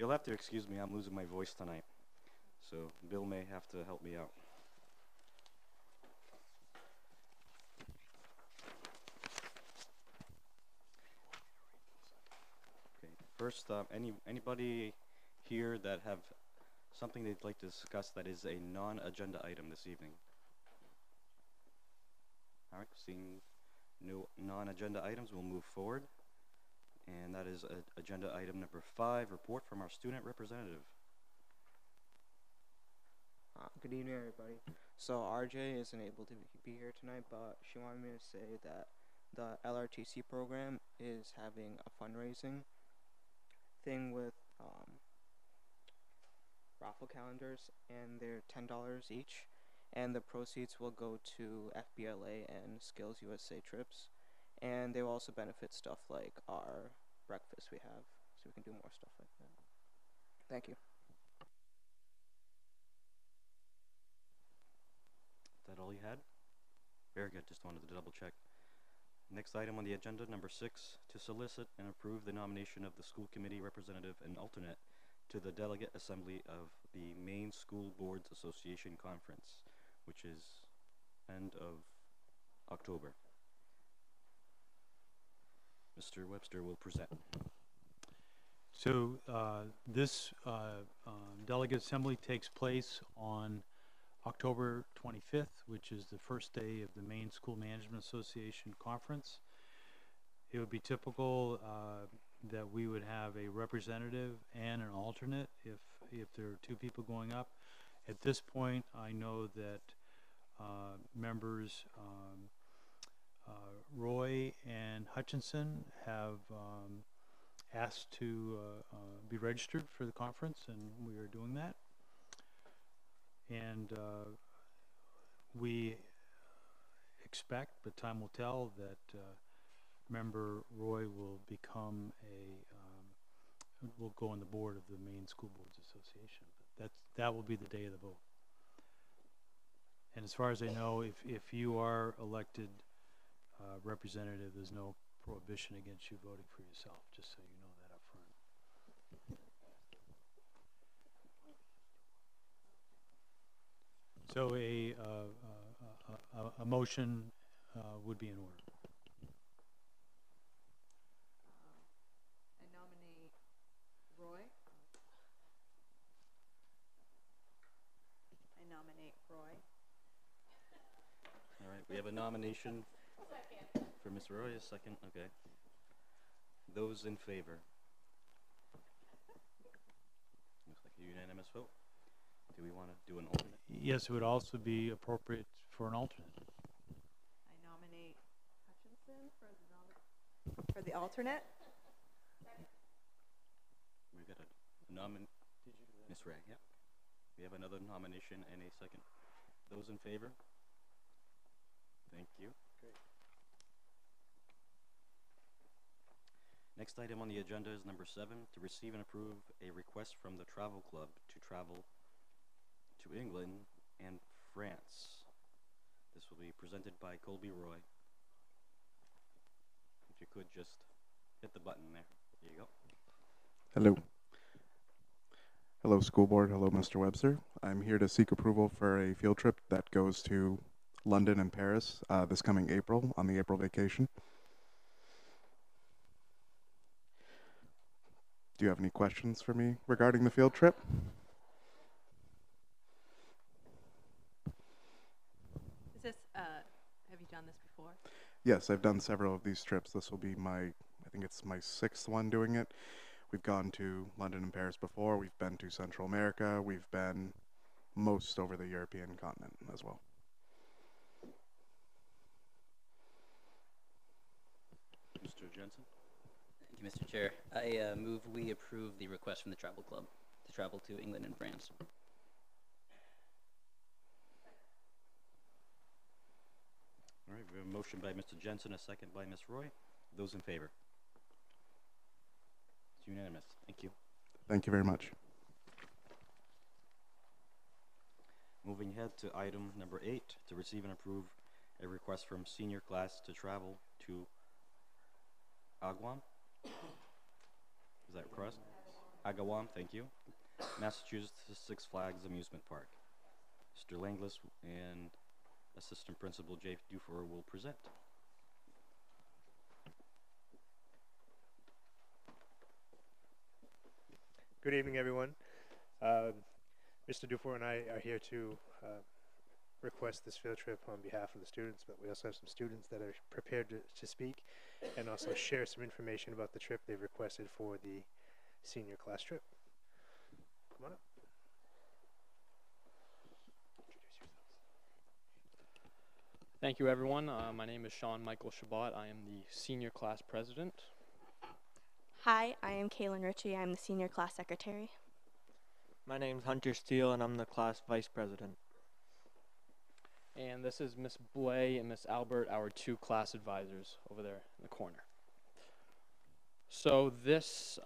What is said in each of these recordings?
You'll have to excuse me, I'm losing my voice tonight. So Bill may have to help me out. Okay. First, anybody here that have something they'd like to discuss that is a non-agenda item this evening? All right, seeing no non-agenda items, we'll move forward. And that is agenda item number 5, report from our student representative. Good evening, everybody. So RJ isn't able to be here tonight, but she wanted me to say that the LRTC program is having a fundraising thing with raffle calendars, and they're $10 each, and the proceeds will go to FBLA and Skills USA trips, and they will also benefit stuff like our breakfast we have, so we can do more stuff like that. Thank you. Is that all you had? Very good, just wanted to double check. Next item on the agenda, number 6, to solicit and approve the nomination of the school committee representative and alternate to the delegate assembly of the Maine School Boards Association Conference, which is end of October. Mr. Webster will present. So this delegate assembly takes place on October 25th, which is the first day of the Maine School Management Association Conference. It would be typical that we would have a representative and an alternate if there are 2 people going up. At this point, I know that members Roy and Hutchinson have asked to be registered for the conference, and we are doing that. And we expect, but time will tell, that member Roy will become will go on the board of the Maine School Boards Association. But that will be the day of the vote. And as far as I know, if you are elected representative, there's no prohibition against you voting for yourself, just so you know that up front. So a motion would be in order. I nominate Roy. All right, we have a nomination for Ms. Roy, a second, okay. Those in favor? Looks like a unanimous vote. Do we want to do an alternate? Yes, it would also be appropriate for an alternate. I nominate Hutchinson for the alternate. We've got a Ms. Ray, yeah. We have another nomination and a second. Those in favor? Thank you. Great. Next item on the agenda is number 7, to receive and approve a request from the Travel Club to travel to England and France. This will be presented by Colby Roy. If you could just hit the button there. There you go. Hello. Hello, school board. Hello, Mr. Webster. I'm here to seek approval for a field trip that goes to London and Paris this coming April, on the April vacation. Do you have any questions for me regarding the field trip? Is this, have you done this before? Yes, I've done several of these trips. This will be I think it's my 6th one doing it. We've gone to London and Paris before. We've been to Central America. We've been most over the European continent as well. Mr. Jensen? Thank you, Mr. Chair. I move we approve the request from the Travel Club to travel to England and France. All right, we have a motion by Mr. Jensen, a second by Ms. Roy. Those in favor? It's unanimous. Thank you. Thank you very much. Moving ahead to item number 8, to receive and approve a request from senior class to travel to Aguam. Is that correct? Agawam, thank you, Massachusetts Six Flags Amusement Park. Mr. Langlis and Assistant Principal Jay Dufour will present. Good evening, everyone. Mr. Dufour and I are here to request this field trip on behalf of the students, but we also have some students that are prepared to speak and also share some information about the trip they've requested for the senior class trip. Come on up. Introduce yourselves. Thank you, everyone. My name is Sean Michael Shabbat. I am the senior class president. Hi, I am Kaylin Ritchie. I'm the senior class secretary. My name's Hunter Steele, and I'm the class vice president. And this is Miss Blay and Miss Albert, our two class advisors over there in the corner. So this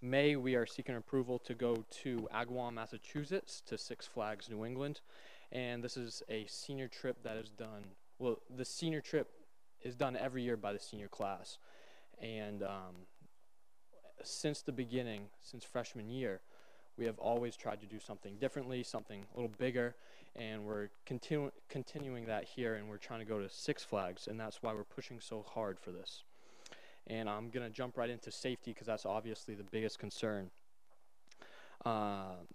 May, we are seeking approval to go to Agawam, Massachusetts, to Six Flags New England. And this is a senior trip that is done, well, the senior trip is done every year by the senior class. And since the beginning, since freshman year, we have always tried to do something differently, something a little bigger, and we're continuing that here, and we're trying to go to Six Flags, and that's why we're pushing so hard for this. And I'm going to jump right into safety because that's obviously the biggest concern.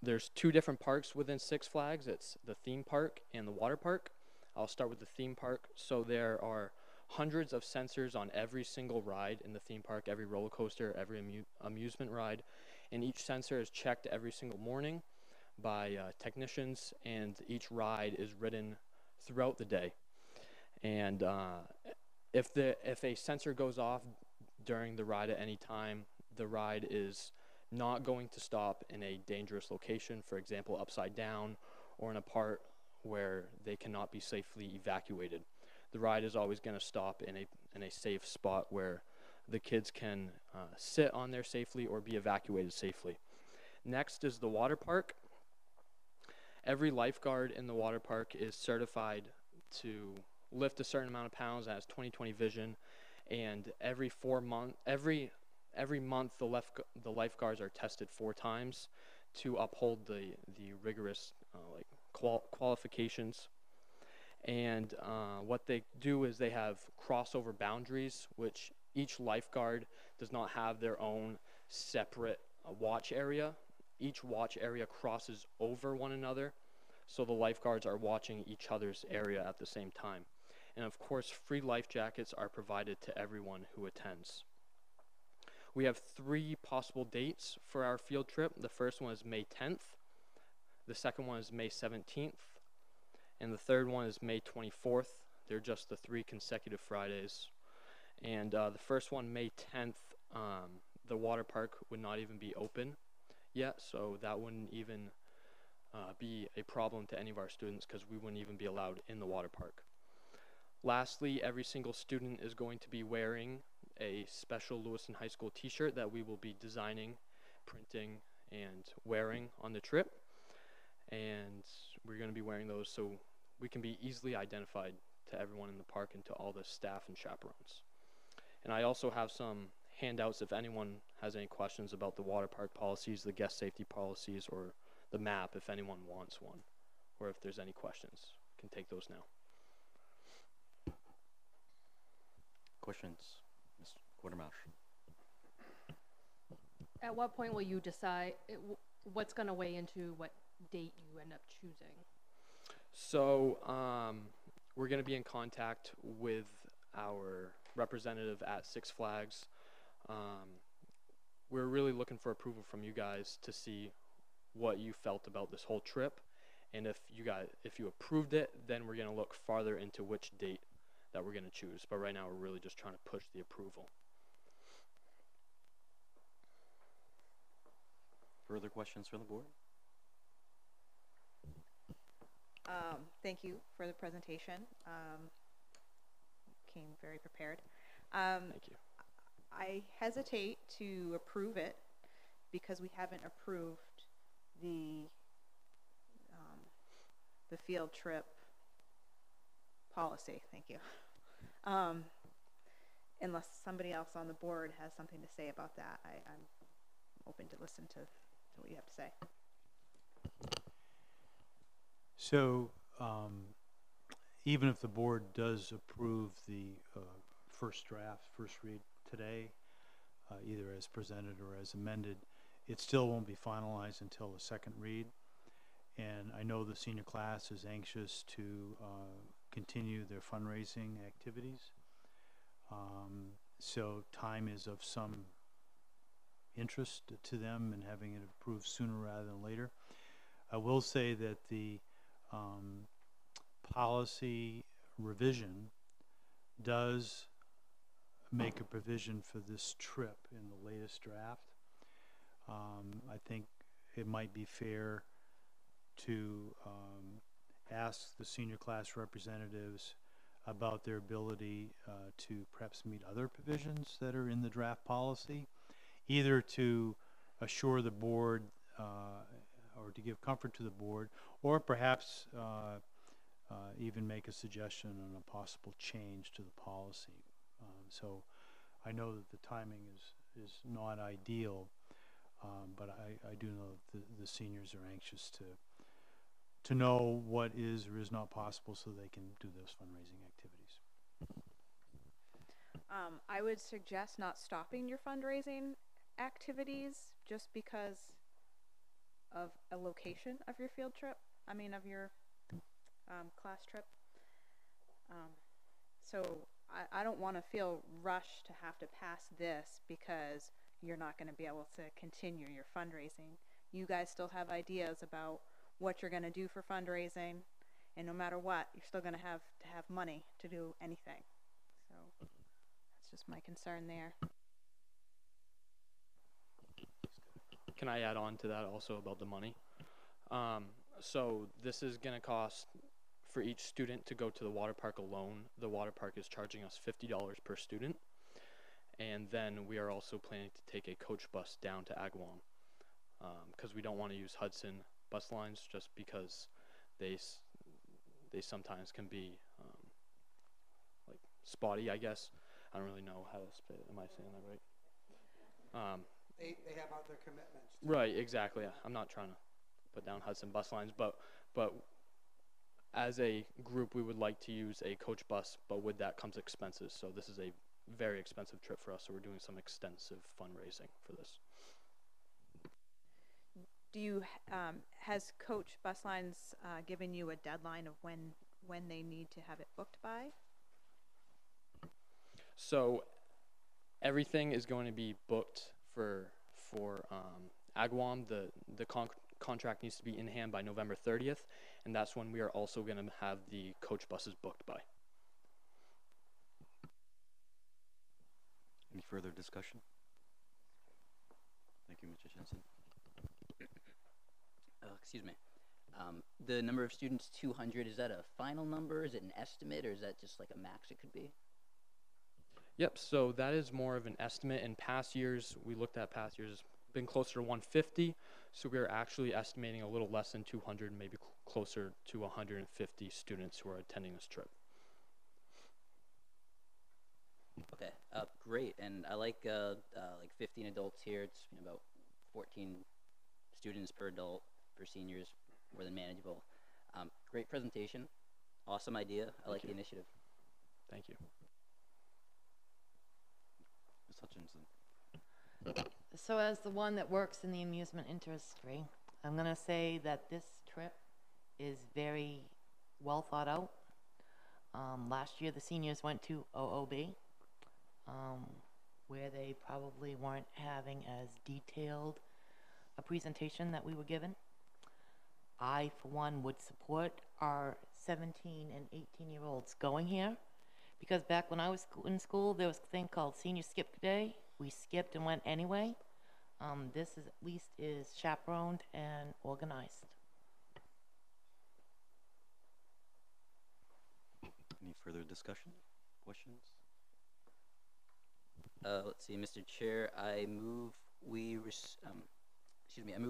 There's two different parks within Six Flags. It's the theme park and the water park. I'll start with the theme park. So there are hundreds of sensors on every single ride in the theme park, every roller coaster, every amusement ride, and each sensor is checked every single morning by technicians, and each ride is ridden throughout the day. And if a sensor goes off during the ride at any time, the ride is not going to stop in a dangerous location, for example, upside down or in a part where they cannot be safely evacuated. The ride is always going to stop in a safe spot where the kids can sit on there safely or be evacuated safely. Next is the water park. Every lifeguard in the water park is certified to lift a certain amount of pounds, has 20/20 vision, and every month the lifeguards are tested 4 times to uphold the rigorous qualifications. And what they do is they have crossover boundaries, which each lifeguard does not have their own separate watch area. Each watch area crosses over one another, so the lifeguards are watching each other's area at the same time. And of course, free life jackets are provided to everyone who attends. We have 3 possible dates for our field trip. The first one is May 10th, the second one is May 17th, and the third one is May 24th. They're just the 3 consecutive Fridays. And the first one, May 10th, the water park would not even be open yet, so that wouldn't even be a problem to any of our students because we wouldn't even be allowed in the water park. Lastly, every single student is going to be wearing a special Lewiston High School t-shirt that we will be designing, printing, and wearing on the trip. And we're going to be wearing those so we can be easily identified to everyone in the park and to all the staff and chaperones. And I also have some handouts if anyone has any questions about the water park policies, the guest safety policies, or the map if anyone wants one, or if there's any questions. You can take those now. Questions? Ms. Quartermash. At what point will you decide what's going to weigh into what date you end up choosing? So we're going to be in contact with our representative at Six Flags. We're really looking for approval from you guys to see what you felt about this whole trip, and if you approved it, then we're going to look farther into which date that we're going to choose. But right now we're really just trying to push the approval. Further questions from the board? Thank you for the presentation. Came very prepared. Thank you. I hesitate to approve it because we haven't approved the field trip policy. Thank you. Unless somebody else on the board has something to say about that, I'm open to listen to what you have to say. So, even if the board does approve the first draft, first read today, either as presented or as amended, it still won't be finalized until the second read. And I know the senior class is anxious to continue their fundraising activities. So time is of some interest to them in having it approved sooner rather than later. I will say that the policy revision does make a provision for this trip in the latest draft. I think it might be fair to ask the senior class representatives about their ability to perhaps meet other provisions that are in the draft policy, either to assure the board or to give comfort to the board, or perhaps even make a suggestion on a possible change to the policy. So I know that the timing is not ideal, but I do know that the seniors are anxious to know what is or is not possible so they can do those fundraising activities. I would suggest not stopping your fundraising activities just because of a location of your field trip. I mean, of your class trip. So I don't want to feel rushed to have to pass this because you're not going to be able to continue your fundraising. You guys still have ideas about what you're going to do for fundraising, and no matter what, you're still going to have money to do anything. So that's just my concern there. Can I add on to that also about the money? So this is going to cost, for each student to go to the water park alone, the water park is charging us $50 per student. And then we are also planning to take a coach bus down to Agawam, because we don't want to use Hudson bus lines just because they sometimes can be like spotty, I guess. I don't really know how to say it. Am I saying that right? They have other commitments. Right, exactly. I'm not trying to put down Hudson bus lines, but as a group, we would like to use a coach bus, but with that comes expenses. So this is a very expensive trip for us, so we're doing some extensive fundraising for this. Do you has Coach Bus Lines given you a deadline of when they need to have it booked by? So everything is going to be booked for Agawam. The contract needs to be in hand by November 30th, and that's when we are also going to have the coach buses booked by. Any further discussion? Thank you, Mr. Jensen. Excuse me. The number of students, 200, is that a final number? Is it an estimate, or is that just like a max it could be? Yep, so that is more of an estimate. In past years, we looked at past years, it's been closer to 150, so we are actually estimating a little less than 200, maybe closer to 150 students who are attending this trip. Okay, great. And I like 15 adults here. It's about 14 students per adult. For seniors, more than manageable. Great presentation. Awesome idea. I like the initiative. Thank you. Ms. Hutchinson. So as the one that works in the amusement industry, I'm going to say that this trip is very well thought out. Last year the seniors went to OOB, where they probably weren't having as detailed a presentation that we were given. I, for one, would support our 17 and 18-year-olds going here, because back when I was in school, there was a thing called Senior Skip Day. We skipped and went anyway. This is, at least is chaperoned and organized. Any further discussion? Questions? Let's see, Mr. Chair, I move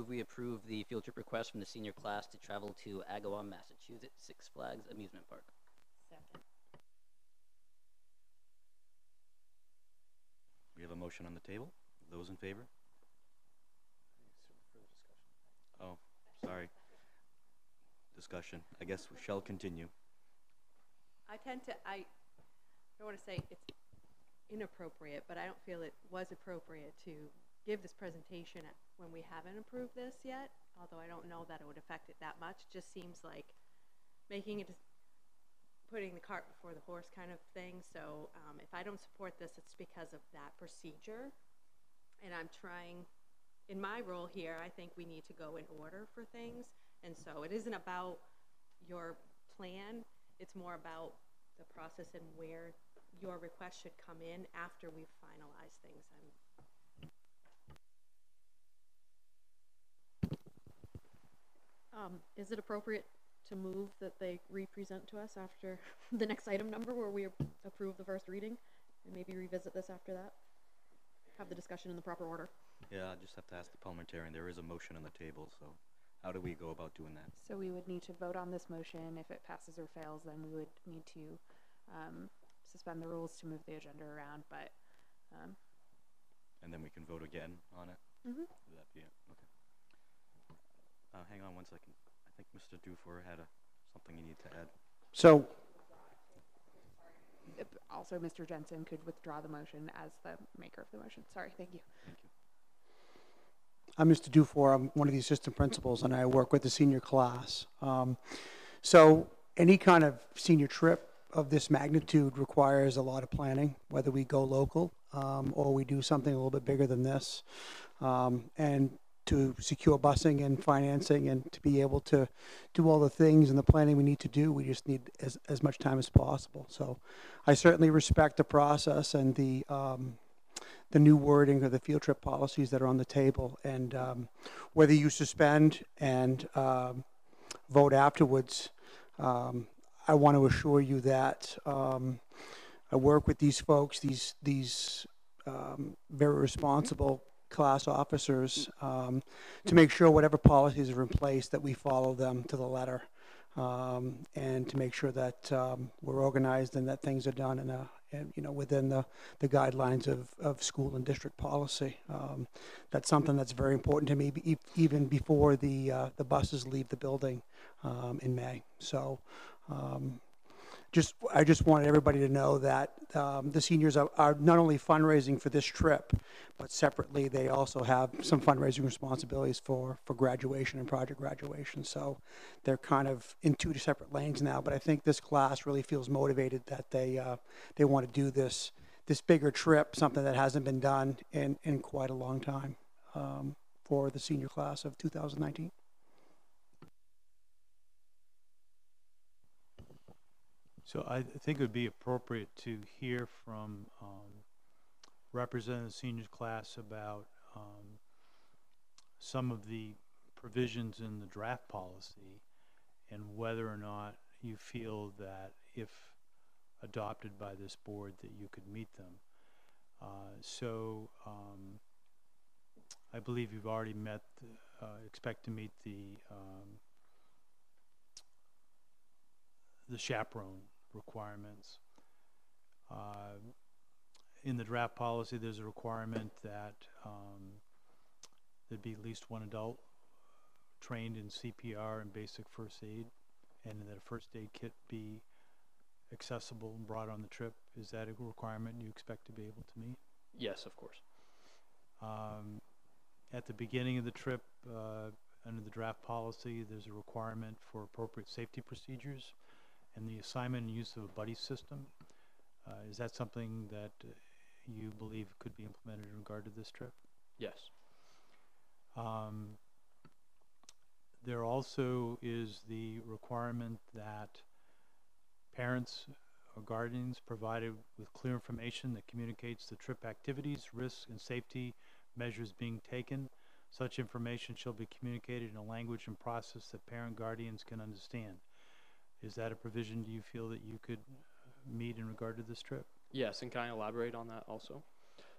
we approve the field trip request from the senior class to travel to Agawam, Massachusetts, Six Flags Amusement Park. Second. We have a motion on the table. Those in favor? sorry. Discussion. I guess we shall continue. I don't want to say it's inappropriate, but I don't feel it was appropriate to give this presentation when we haven't approved this yet, although I don't know that it would affect it that much. Just seems like making it, putting the cart before the horse kind of thing. So if I don't support this, it's because of that procedure. And I'm trying, in my role here, I think we need to go in order for things. And so it isn't about your plan, it's more about the process and where your request should come in after we've finalized things. Is it appropriate to move that they re-present to us after the next item number where we approve the first reading and maybe revisit this after that? Have the discussion in the proper order. Yeah, I just have to ask the parliamentarian. There is a motion on the table, so how do we go about doing that? So we would need to vote on this motion. If it passes or fails, then we would need to suspend the rules to move the agenda around, but And then we can vote again on it? Mhm. Would that be it? Okay. Hang on one second. I think Mr. Dufour had something he needed to add. So, also Mr. Jensen could withdraw the motion as the maker of the motion. Sorry, thank you. Thank you. I'm Mr. Dufour. I'm one of the assistant principals, and I work with the senior class. So any kind of senior trip of this magnitude requires a lot of planning, whether we go local or we do something a little bit bigger than this. And to secure busing and financing and to be able to do all the things and the planning we need to do, we just need as much time as possible. So I certainly respect the process and the new wording or the field trip policies that are on the table. And whether you suspend and vote afterwards, I want to assure you that I work with these folks, these very responsible class officers, to make sure whatever policies are in place that we follow them to the letter, and to make sure that we're organized and that things are done within the guidelines of school and district policy. That's something that's very important to me, even before the buses leave the building in May. So I just wanted everybody to know that the seniors are not only fundraising for this trip, but separately they also have some fundraising responsibilities for graduation and project graduation. So they're kind of in two separate lanes now. But I think this class really feels motivated that they want to do this bigger trip, something that hasn't been done in quite a long time, for the senior class of 2019. So I think it would be appropriate to hear from representative seniors class about some of the provisions in the draft policy and whether or not you feel that if adopted by this board that you could meet them. I believe you've already met, expect to meet the chaperone requirements. In the draft policy, there's a requirement that there'd be at least one adult trained in CPR and basic first aid, and that a first aid kit be accessible and brought on the trip. Is that a requirement you expect to be able to meet? Yes, of course. At the beginning of the trip, under the draft policy, there's a requirement for appropriate safety procedures and the assignment and use of a buddy system. Is that something that you believe could be implemented in regard to this trip? Yes. There also is the requirement that parents or guardians provided with clear information that communicates the trip activities, risks, and safety measures being taken. Such information shall be communicated in a language and process that parent guardians can understand. Is that a provision do you feel that you could meet in regard to this trip? Yes, and can I elaborate on that also?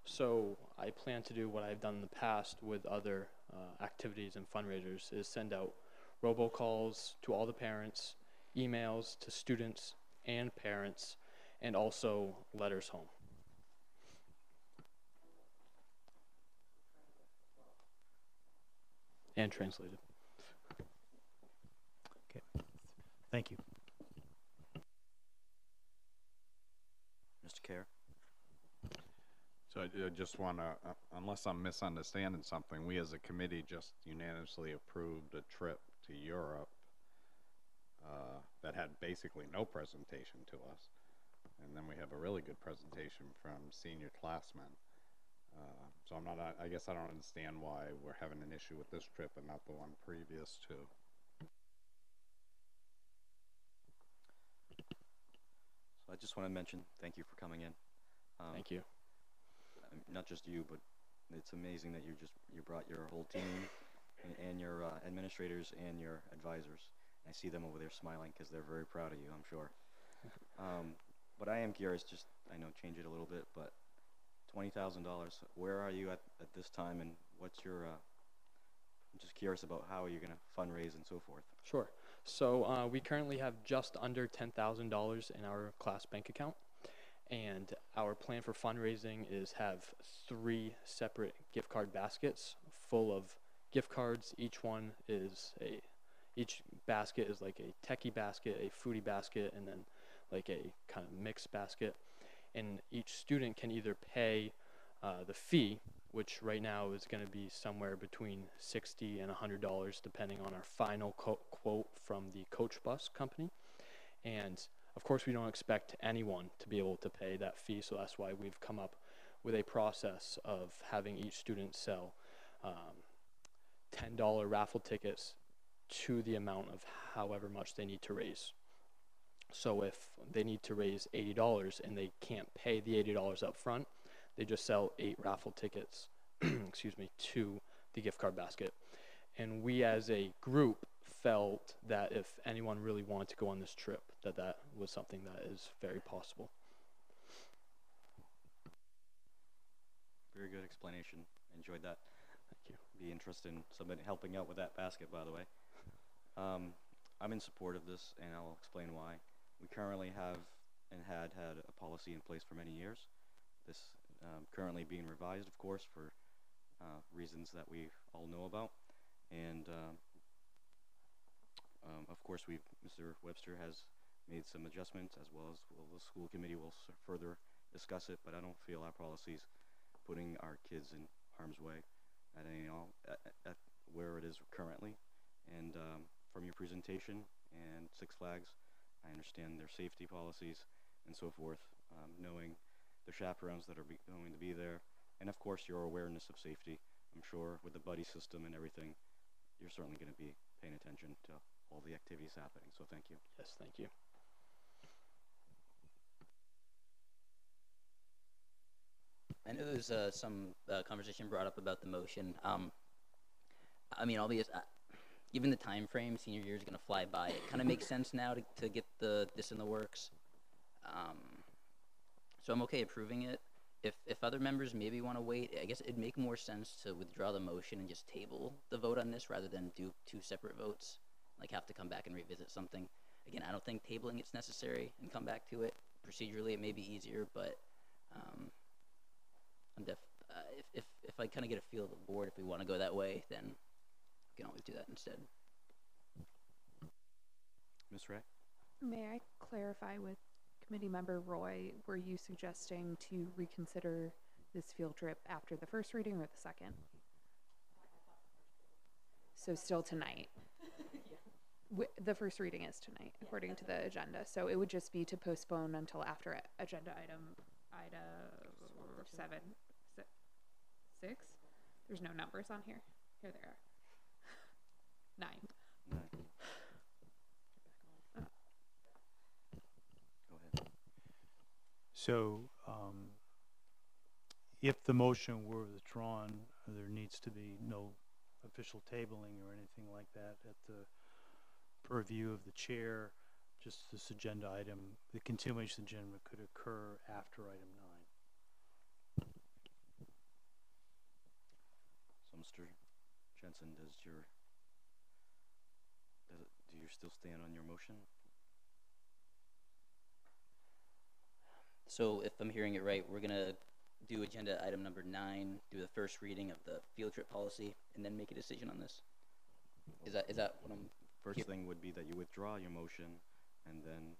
So I plan to do what I've done in the past with other activities and fundraisers, is send out robocalls to all the parents, emails to students and parents, and also letters home. And translated. Okay. Thank you. Mr. Kerr? So I just want to, unless I'm misunderstanding something, we as a committee just unanimously approved a trip to Europe that had basically no presentation to us. And then we have a really good presentation from senior classmen. So I'm not, I guess I don't understand why we're having an issue with this trip and not the one previous to. So I just want to mention, thank you for coming in. Thank you. Not just you, but it's amazing that you brought your whole team and your administrators and your advisors. I see them over there smiling because they're very proud of you, I'm sure. But I am curious, just, I know, change it a little bit, but $20,000, where are you at this time, and what's your, I'm just curious about how you're going to fundraise and so forth. Sure. So we currently have just under $10,000 in our class bank account. And our plan for fundraising is have 3 separate gift card baskets full of gift cards. Each basket is like a techie basket, a foodie basket, and then like a kind of mixed basket. And each student can either pay the fee, which right now is going to be somewhere between $60 and $100, depending on our final quote from the coach bus company. And of course, we don't expect anyone to be able to pay that fee, so that's why we've come up with a process of having each student sell $10 raffle tickets to the amount of however much they need to raise. So if they need to raise $80 and they can't pay the $80 up front, they just sell 8 raffle tickets excuse me, to the gift card basket. And we as a group felt that if anyone really wanted to go on this trip, that was something that is very possible. Very good explanation. Enjoyed that. Thank you. Be interested in somebody helping out with that basket, by the way. I'm in support of this, and I'll explain why. We currently have and had a policy in place for many years. This currently being revised, of course, for reasons that we all know about. And of course, Mr. Webster has made some adjustments, as well as the school committee will further discuss it, but I don't feel our policies putting our kids in harm's way at where it is currently. And from your presentation and Six Flags, I understand their safety policies and so forth, knowing the chaperones that are going to be there, and of course your awareness of safety. I'm sure with the buddy system and everything, you're certainly going to be paying attention to all the activities happening, so thank you. Yes, thank you. I know there's some conversation brought up about the motion. I mean, given the time frame, senior year is going to fly by. It kind of makes sense now to get this in the works. So I'm okay approving it. If other members maybe want to wait, I guess it'd make more sense to withdraw the motion and just table the vote on this rather than do 2 separate votes, like have to come back and revisit something. Again, I don't think tabling it's necessary and come back to it. Procedurally, it may be easier, but if I kind of get a feel of the board, if we want to go that way, then we can always do that instead. Ms. Ray? May I clarify with Committee Member Roy, were you suggesting to reconsider this field trip after the first reading or the second? So still tonight? The first reading is tonight, according to the agenda. So it would just be to postpone until after agenda item 6? There's no numbers on here. Here they are. 9. Go ahead. So, if the motion were withdrawn, there needs to be no official tabling or anything like that at the purview of the chair. Just this agenda item, the continuation agenda could occur after item 9. So, Mr. Jensen, do you still stand on your motion? So if I'm hearing it right, we're going to do agenda item number 9, do the first reading of the field trip policy, and then make a decision on this. Is that what I'm First Yep. thing would be that you withdraw your motion and then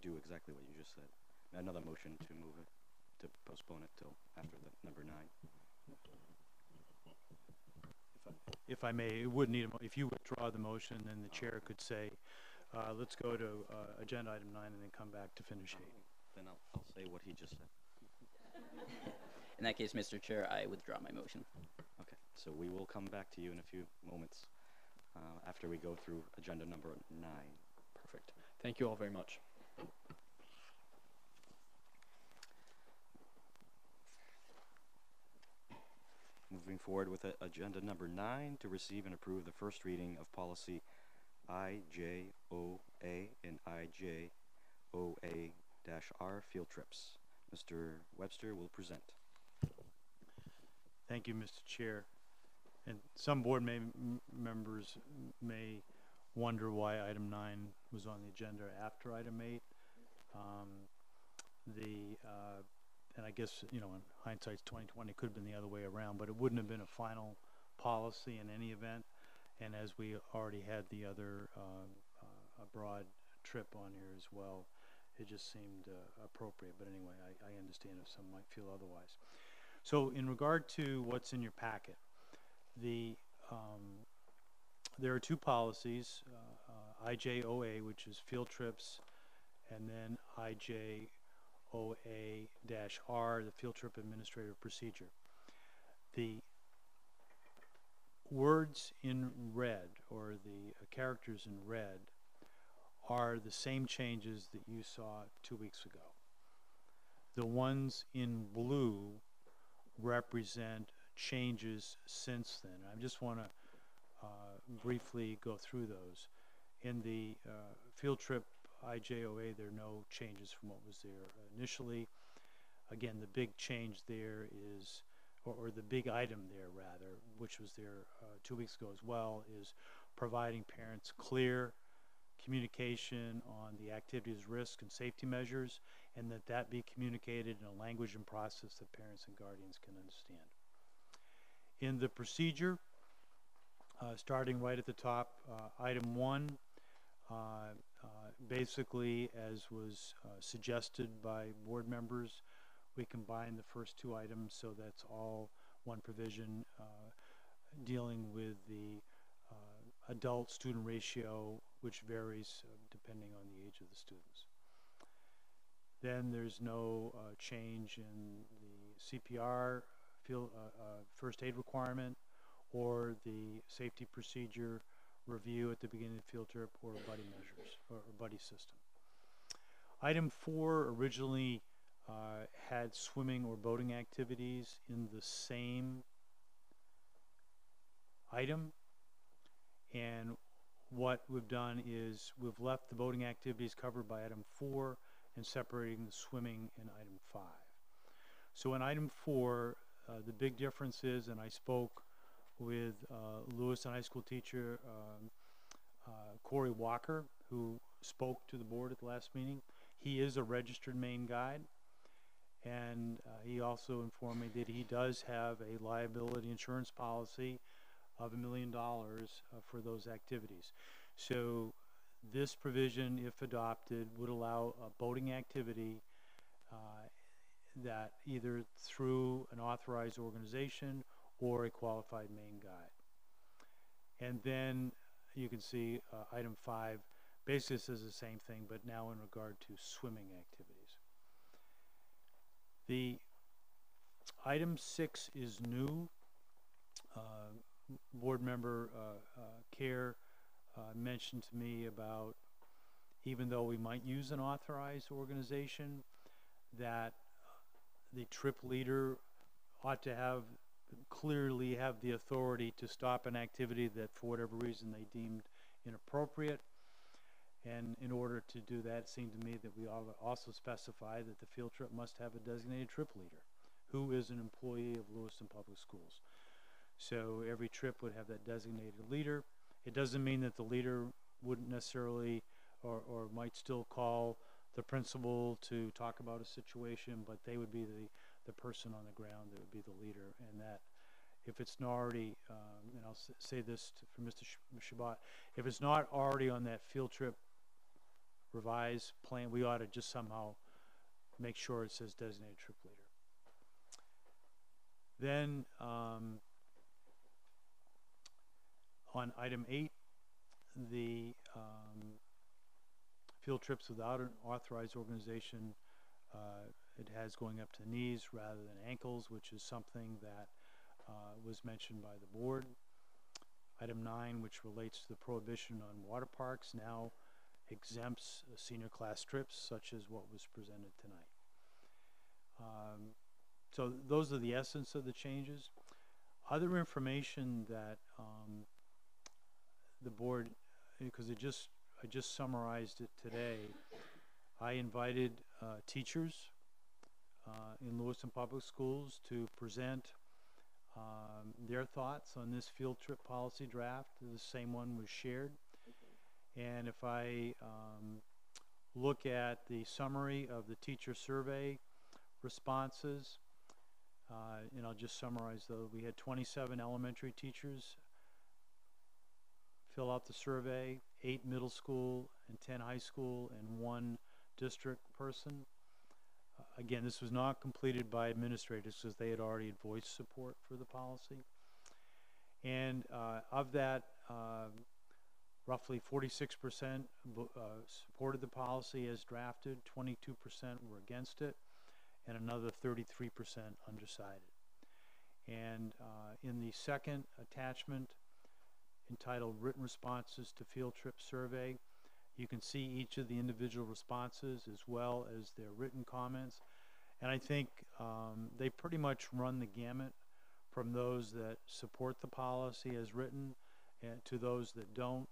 do exactly what you just said. Another motion to move it, to postpone it till after the number 9. If I may, it would need, if you withdraw the motion, then the chair could say, let's go to agenda item 9 and then come back to finish 8. Then I'll say what he just said. In that case, Mr. Chair, I withdraw my motion. Okay, so we will come back to you in a few moments after we go through agenda number 9. Perfect. Thank you all very much. Moving forward with agenda number 9, to receive and approve the first reading of policy IJOA and IJOA-R field trips. Mr. Webster will present. Thank you, Mr. Chair. And some board members may wonder why item 9 was on the agenda after item 8. And I guess, you know, in hindsight's 2020, it could have been the other way around, but it wouldn't have been a final policy in any event. And as we already had the other a broad trip on here as well, it just seemed appropriate. But anyway, I understand if some might feel otherwise. So in regard to what's in your packet, there are 2 policies, IJOA, which is field trips, and then IJOA-R, the field trip administrative procedure. The words in red, or the characters in red, are the same changes that you saw 2 weeks ago. The ones in blue represent changes since then. I just want to briefly go through those. In the field trip IJOA, there are no changes from what was there initially. Again, the big change there is, or the big item there rather, which was there 2 weeks ago as well, is providing parents clear communication on the activities, risk, and safety measures, and that be communicated in a language and process that parents and guardians can understand. In the procedure, starting right at the top, item 1, basically, as was suggested by board members, we combine the first 2 items, so that's all one provision dealing with the adult-student ratio, which varies depending on the age of the students. Then there's no change in the CPR field, first aid requirement, or the safety procedure review at the beginning of the field trip, or buddy measures, or buddy system. Item 4 originally had swimming or boating activities in the same item, and what we've done is we've left the boating activities covered by item 4 and separating the swimming in item 5. So in item 4, the big difference is, and I spoke with Lewiston High School teacher Corey Walker, who spoke to the board at the last meeting. He is a registered Maine guide, and he also informed me that he does have a liability insurance policy of $1 million for those activities. So this provision, if adopted, would allow a boating activity that either through an authorized organization or a qualified Maine guide. And then you can see item 5 basically says the same thing, but now in regard to swimming activities. The item 6 is new. Board member Care mentioned to me about, even though we might use an authorized organization, that the trip leader ought to clearly have the authority to stop an activity that for whatever reason they deemed inappropriate. And in order to do that, it seemed to me that we also specify that the field trip must have a designated trip leader who is an employee of Lewiston Public Schools. So every trip would have that designated leader. It doesn't mean that the leader wouldn't necessarily or might still call the principal to talk about a situation, but they would be the person on the ground that would be the leader, and that if it's not already, and I'll say this for Mr. Shabbat, if it's not already on that field trip revised plan, we ought to just somehow make sure it says designated trip leader. Then on item 8, the field trips without an authorized organization, it has going up to the knees rather than ankles, which is something that was mentioned by the board. Item 9, which relates to the prohibition on water parks, now exempts senior class trips, such as what was presented tonight. So those are the essence of the changes. Other information that the board, because I just summarized it today, I invited teachers in Lewiston Public Schools to present their thoughts on this field trip policy draft. The same one was shared. And if I look at the summary of the teacher survey responses, and I'll just summarize those. We had 27 elementary teachers fill out the survey, 8 middle school and 10 high school, and 1 district person. Again, this was not completed by administrators because they had already voiced support for the policy. And of that, roughly 46% supported the policy as drafted, 22% were against it, and another 33% undecided. And in the second attachment, entitled Written Responses to Field Trip Survey, you can see each of the individual responses as well as their written comments. And I think they pretty much run the gamut from those that support the policy as written to those that don't,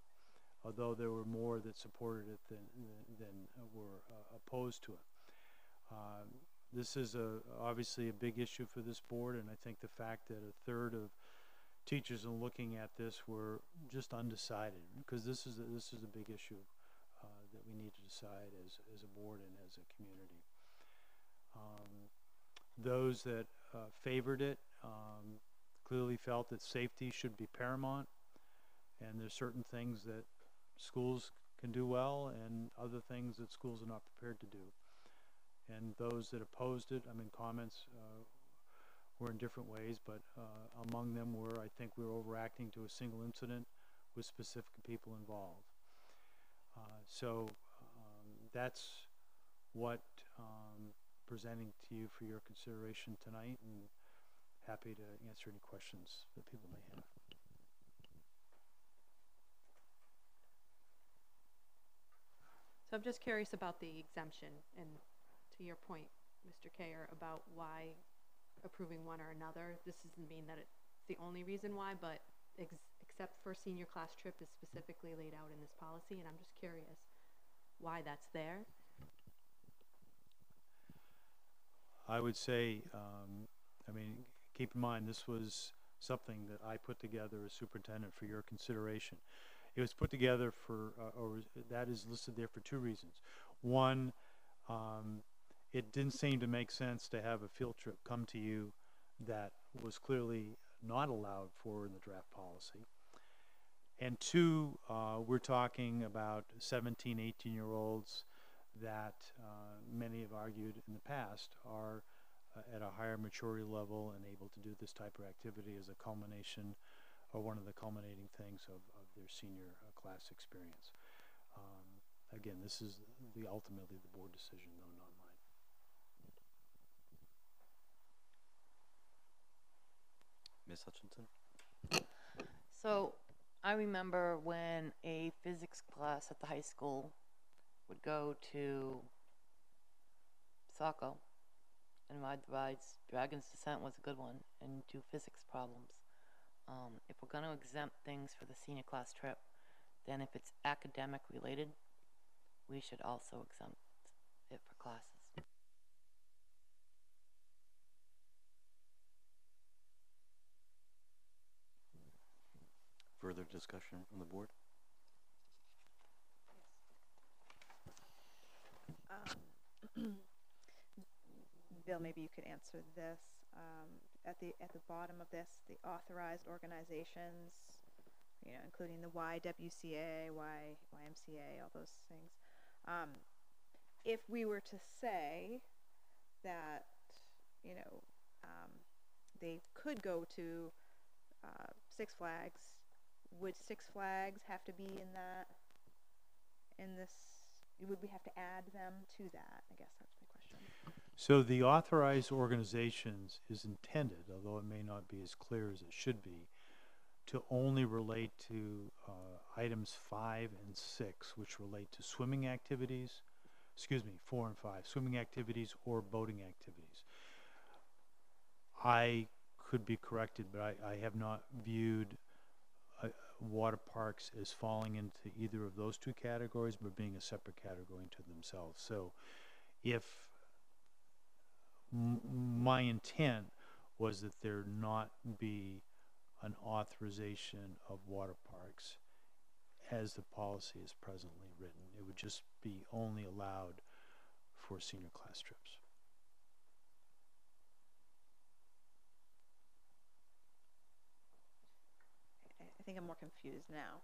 although there were more that supported it than were opposed to it. This is obviously a big issue for this board, and I think the fact that a third of teachers in looking at this were just undecided, because this is a big issue that we need to decide as a board and as a community. Those that favored it clearly felt that safety should be paramount, and there's certain things that schools can do well and other things that schools are not prepared to do. And those that opposed it, I mean, comments were in different ways, but among them were, I think we were overreacting to a single incident with specific people involved. So that's what presenting to you for your consideration tonight, and happy to answer any questions that people may have. So I'm just curious about the exemption, and to your point, Mr. Kayer, about why approving one or another. This doesn't mean that it's the only reason why, but except for senior class trip is specifically laid out in this policy, and I'm just curious why that's there. I would say, I mean, keep in mind this was something that I put together as superintendent for your consideration. It was put together for, or that is listed there for 2 reasons. One, it didn't seem to make sense to have a field trip come to you that was clearly not allowed for in the draft policy. And 2, we're talking about 17, 18-year-olds that many have argued in the past are at a higher maturity level and able to do this type of activity as a culmination or one of the culminating things of their senior class experience. Again, this is ultimately the board decision, though, not mine. Ms. Hutchinson? So I remember when a physics class at the high school would go to Saco and ride the rides. Dragon's Descent was a good one, and do physics problems. If we're going to exempt things for the senior class trip, then if it's academic related, we should also exempt it for classes. Further discussion from the board? Bill, maybe you could answer this. at the bottom of this, the authorized organizations, including the YWCA, YMCA, all those things. If we were to say that, they could go to Six Flags, would Six Flags have to be in that? Would we have to add them to that? I guess that's my question. So the authorized organizations is intended, although it may not be as clear as it should be, to only relate to items 5 and 6, which relate to swimming activities, 4 and 5, swimming activities or boating activities. I could be corrected, but I have not viewed water parks as falling into either of those two categories, but being a separate category unto themselves. So if my intent was that there not be an authorization of water parks as the policy is presently written, it would just be only allowed for senior class trips. I think I'm more confused now.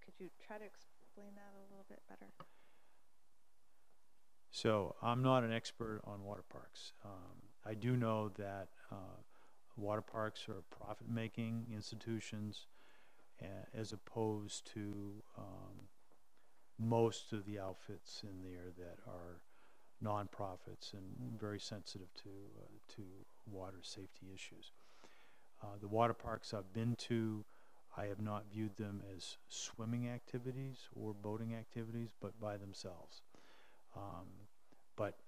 Could you try to explain that a little bit better? So I'm not an expert on water parks. I do know that water parks are profit-making institutions as opposed to most of the outfits in there that are nonprofits and very sensitive to water safety issues. The water parks I've been to, I have not viewed them as swimming activities or boating activities, but by themselves. But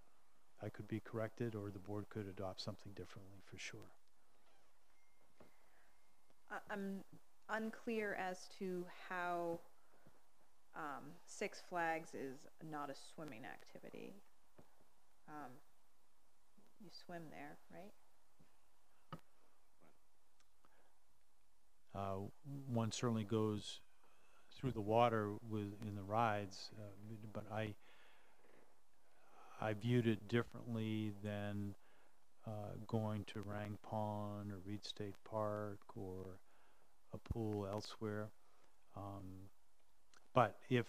I could be corrected, or the board could adopt something differently for sure. I'm unclear as to how Six Flags is not a swimming activity. You swim there, right? One certainly goes through the water in the rides, but I viewed it differently than going to Rang Pond or Reed State Park or a pool elsewhere. But if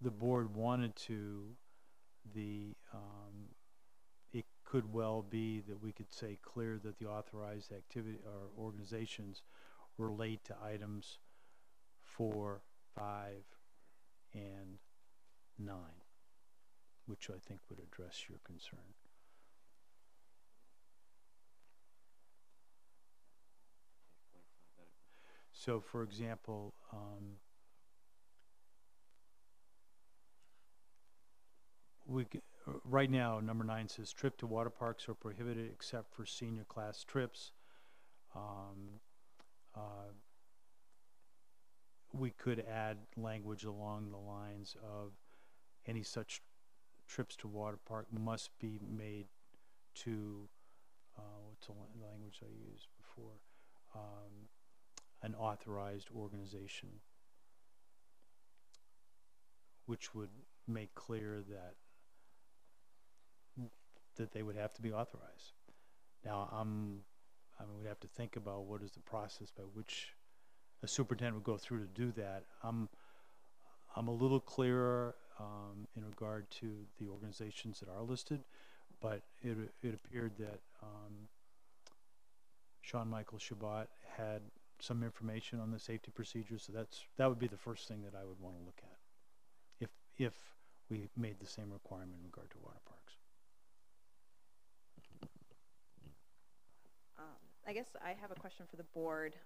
the board wanted to, it could well be that we could say clear that the authorized activity or organizations relate to items 4, 5, and 9, which I think would address your concern. So, for example, right now, number 9 says trip to water parks are prohibited except for senior class trips. We could add language along the lines of any such trips to water park must be made to, what's the language I used before, an authorized organization, which would make clear that they would have to be authorized. Now, we'd have to think about what is the process by which a superintendent would go through to do that. I'm a little clearer in regard to the organizations that are listed, but it appeared that Sean Michael Shabbat had some information on the safety procedures, so that would be the first thing that I would want to look at if we made the same requirement in regard to water parks. I guess I have a question for the board.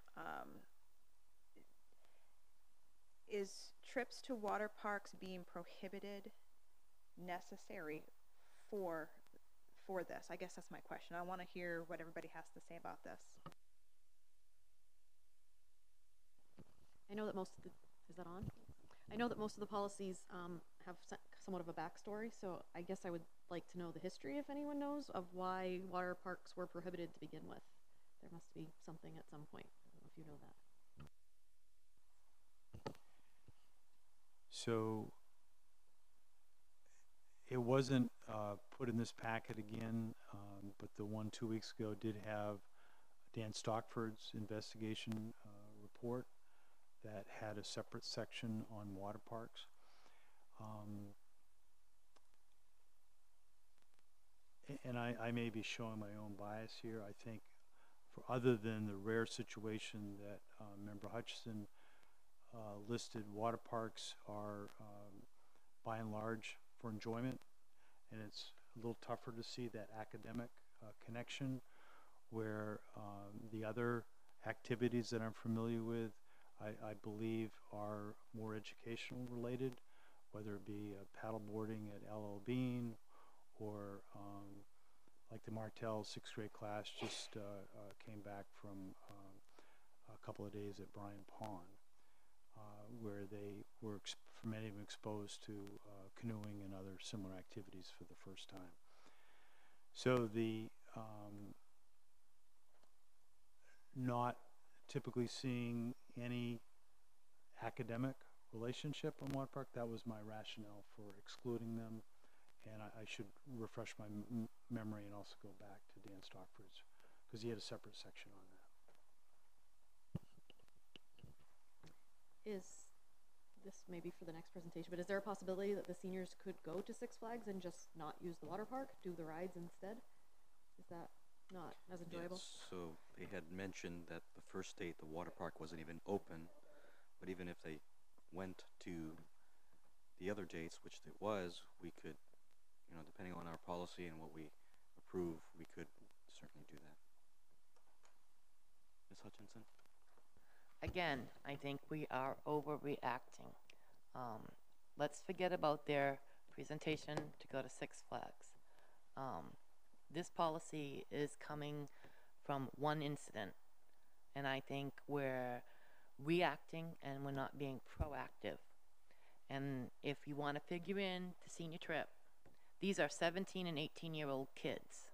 Is trips to water parks being prohibited necessary for this? I guess that's my question. I want to hear what everybody has to say about this. I know that most of the, is that on? I know that most of the policies have somewhat of a backstory, so I guess I would like to know the history, if anyone knows, of why water parks were prohibited to begin with. There must be something at some point. I don't know if you know that. So it wasn't put in this packet again, but the one 2 weeks ago did have Dan Stockford's investigation report that had a separate section on water parks. And I may be showing my own bias here. I think for other than the rare situation that Member Hutchison listed, water parks are by and large for enjoyment, and it's a little tougher to see that academic connection where the other activities that I'm familiar with, I believe are more educational related, whether it be paddle boarding at LL Bean or like the Martell 6th grade class just came back from a couple of days at Bryan Pond, where they were, for many of them, exposed to canoeing and other similar activities for the first time. So the not typically seeing any academic relationship on water park, that was my rationale for excluding them. And I should refresh my memory and also go back to Dan Stockford's, because he had a separate section on that. Is this maybe for the next presentation, but is there a possibility that the seniors could go to Six Flags and just not use the water park, do the rides instead? Is that not as enjoyable? Yes, so they had mentioned that the first date the water park wasn't even open, but even if they went to the other dates, which it was, we could, you know, depending on our policy and what we approve, we could certainly do that. Ms. Hutchinson? Again, I think we are overreacting. Let's forget about their presentation to go to Six Flags. This policy is coming from one incident, and I think we're reacting and we're not being proactive. And if you want to figure in the senior trip, these are 17 and 18-year-old kids.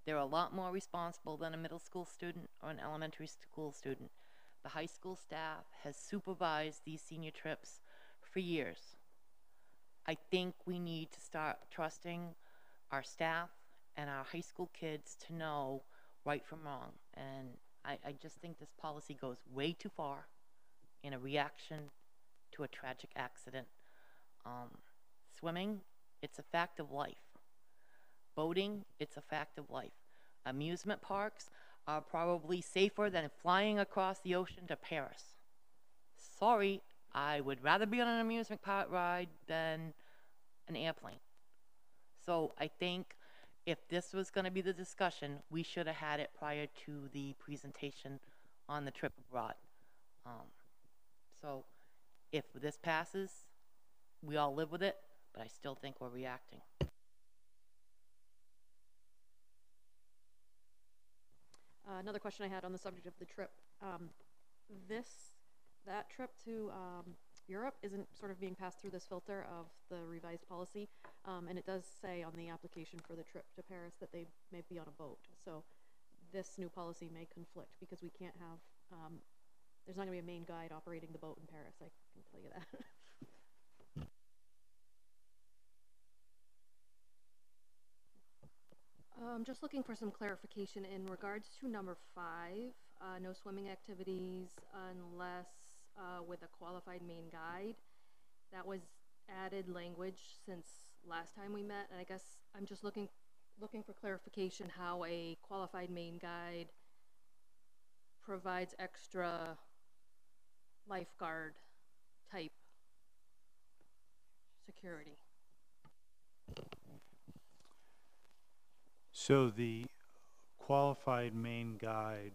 They're a lot more responsible than a middle school student or an elementary school student. The high school staff has supervised these senior trips for years. I think we need to start trusting our staff and our high school kids to know right from wrong. And I just think this policy goes way too far in a reaction to a tragic accident. Swimming, it's a fact of life. Boating, it's a fact of life. Amusement parks are probably safer than flying across the ocean to Paris. Sorry, I would rather be on an amusement park ride than an airplane. So I think if this was going to be the discussion, we should have had it prior to the presentation on the trip abroad. So if this passes, we all live with it, but I still think we're reacting. Another question I had on the subject of the trip. That trip to Europe isn't sort of being passed through this filter of the revised policy, and it does say on the application for the trip to Paris that they may be on a boat. So this new policy may conflict because we can't have, there's not going to be a main guide operating the boat in Paris, I can tell you that. Just looking for some clarification in regards to number 5, no swimming activities unless with a qualified main guide. That was added language since last time we met, and I guess I'm just looking for clarification how a qualified main guide provides extra lifeguard type security. So the qualified main guide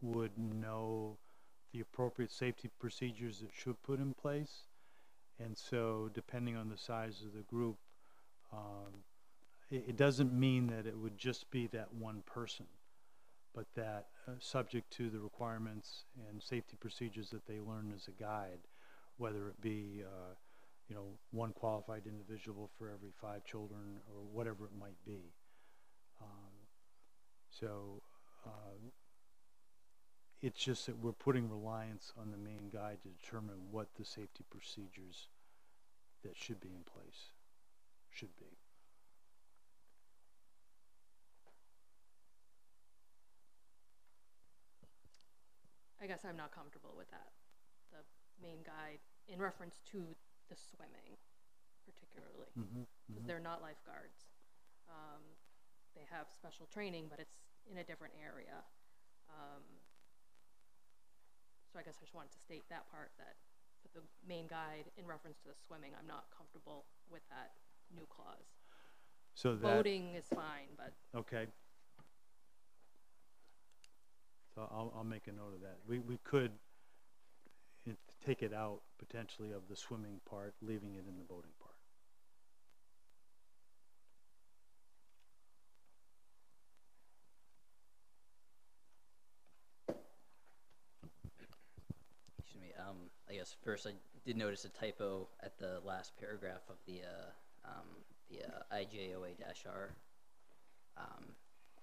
would know the appropriate safety procedures it should put in place, and so depending on the size of the group, it doesn't mean that it would just be that one person, but that subject to the requirements and safety procedures that they learn as a guide, whether it be you know, one qualified individual for every 5 children or whatever it might be. So it's just that we're putting reliance on the main guide to determine what the safety procedures that should be in place should be. I guess I'm not comfortable with that. The main guide in reference to the swimming, particularly, because they're not lifeguards. They have special training, but it's in a different area. So I guess I just wanted to state that part, that with the main guide in reference to the swimming, I'm not comfortable with that new clause. So that Boating is fine, but okay. So I'll make a note of that. We could take it out potentially of the swimming part, leaving it in the boating part. Excuse me. I guess first I did notice a typo at the last paragraph of the IJOA-R.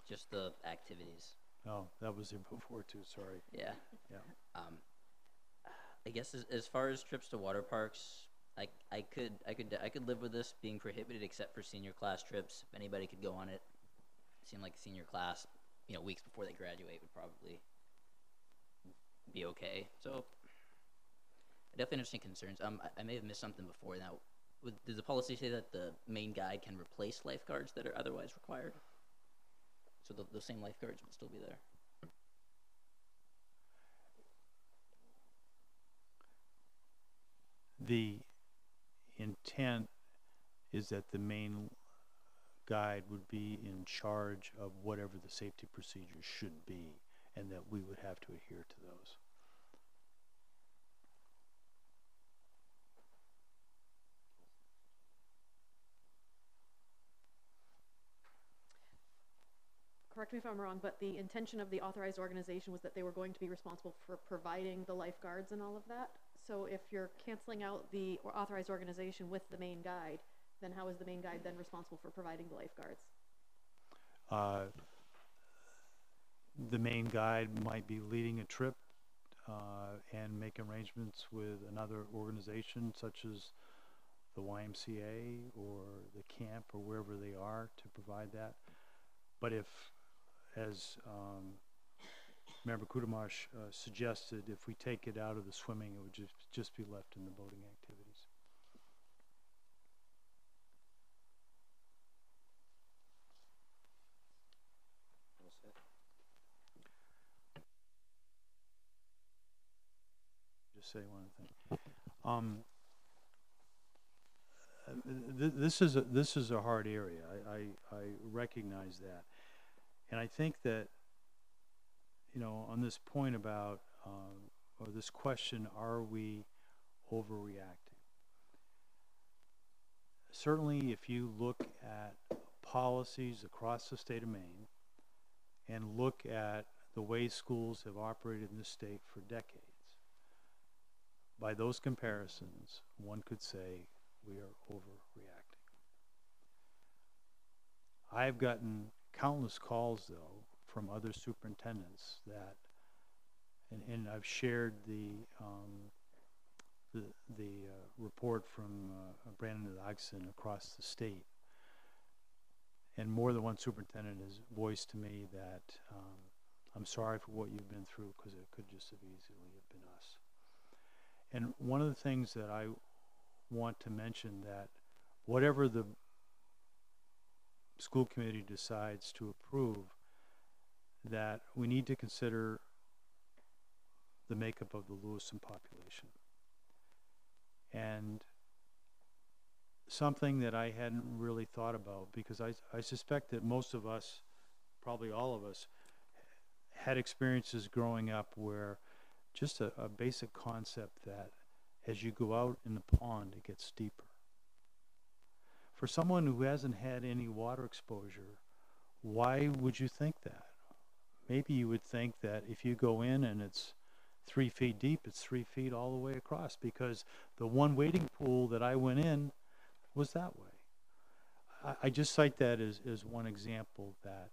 Just the activities. Oh, that was there before too. Sorry. Yeah. Yeah. I guess as far as trips to water parks, I could live with this being prohibited except for senior class trips. If anybody could go on it, it seemed like a senior class, weeks before they graduate would probably be okay. So I definitely understand concerns. I may have missed something before. Now, does the policy say that the main guide can replace lifeguards that are otherwise required? So the same lifeguards would still be there. The intent is that the main guide would be in charge of whatever the safety procedures should be, and that we would have to adhere to those. correct me if I'm wrong, but the intention of the authorized organization was that they were going to be responsible for providing the lifeguards and all of that. So if you're canceling out the authorized organization with the main guide, then how is the main guide then responsible for providing the lifeguards? The main guide might be leading a trip and make arrangements with another organization such as the YMCA or the camp or wherever they are to provide that. But if, as Member Kudamash suggested, if we take it out of the swimming, it would just be left in the boating activities. Just say one thing. This is a hard area. I recognize that, and I think that, you know, on this point about or this question, are we overreacting? Certainly, if you look at policies across the state of Maine and look at the way schools have operated in this state for decades, by those comparisons, one could say we are overreacting. I've gotten countless calls, though, from other superintendents that, and I've shared the report from Brandon Dodgson across the state, and more than one superintendent has voiced to me that I'm sorry for what you've been through, because it could just have easily have been us. And one of the things that I want to mention, that whatever the school committee decides to approve, that we need to consider the makeup of the Lewiston population. And something that I hadn't really thought about, because I suspect that most of us, probably all of us, had experiences growing up where just a basic concept that as you go out in the pond, it gets deeper. For someone who hasn't had any water exposure, why would you think that? Maybe you would think that if you go in and it's 3 feet deep, it's 3 feet all the way across, because the one wading pool that I went in was that way. I just cite that as one example that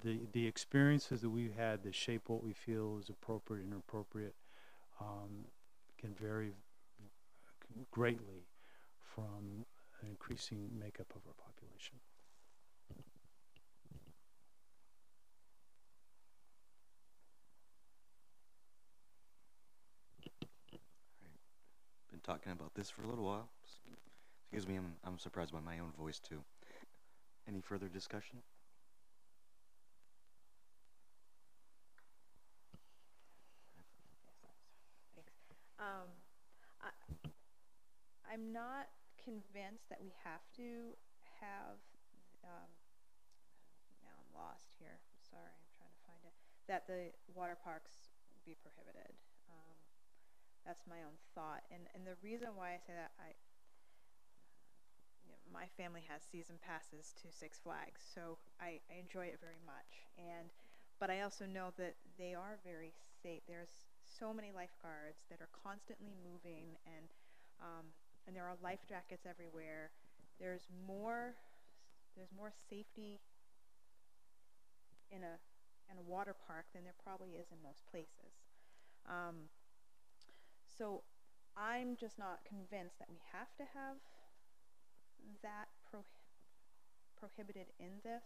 the experiences that we've had that shape what we feel is appropriate and inappropriate can vary greatly from an increasing makeup of our population. Been talking about this for a little while. Excuse me, I'm surprised by my own voice too. Any further discussion? Thanks. I'm not convinced that we have to have, now I'm lost here. Sorry, I'm trying to find it. That the water parks be prohibited. That's my own thought. And the reason why I say that, my family has season passes to Six Flags, so I enjoy it very much. But I also know that they are very safe. There's so many lifeguards that are constantly moving, and there are life jackets everywhere. There's more safety in a water park than there probably is in most places. So I'm just not convinced that we have to have that prohibited in this.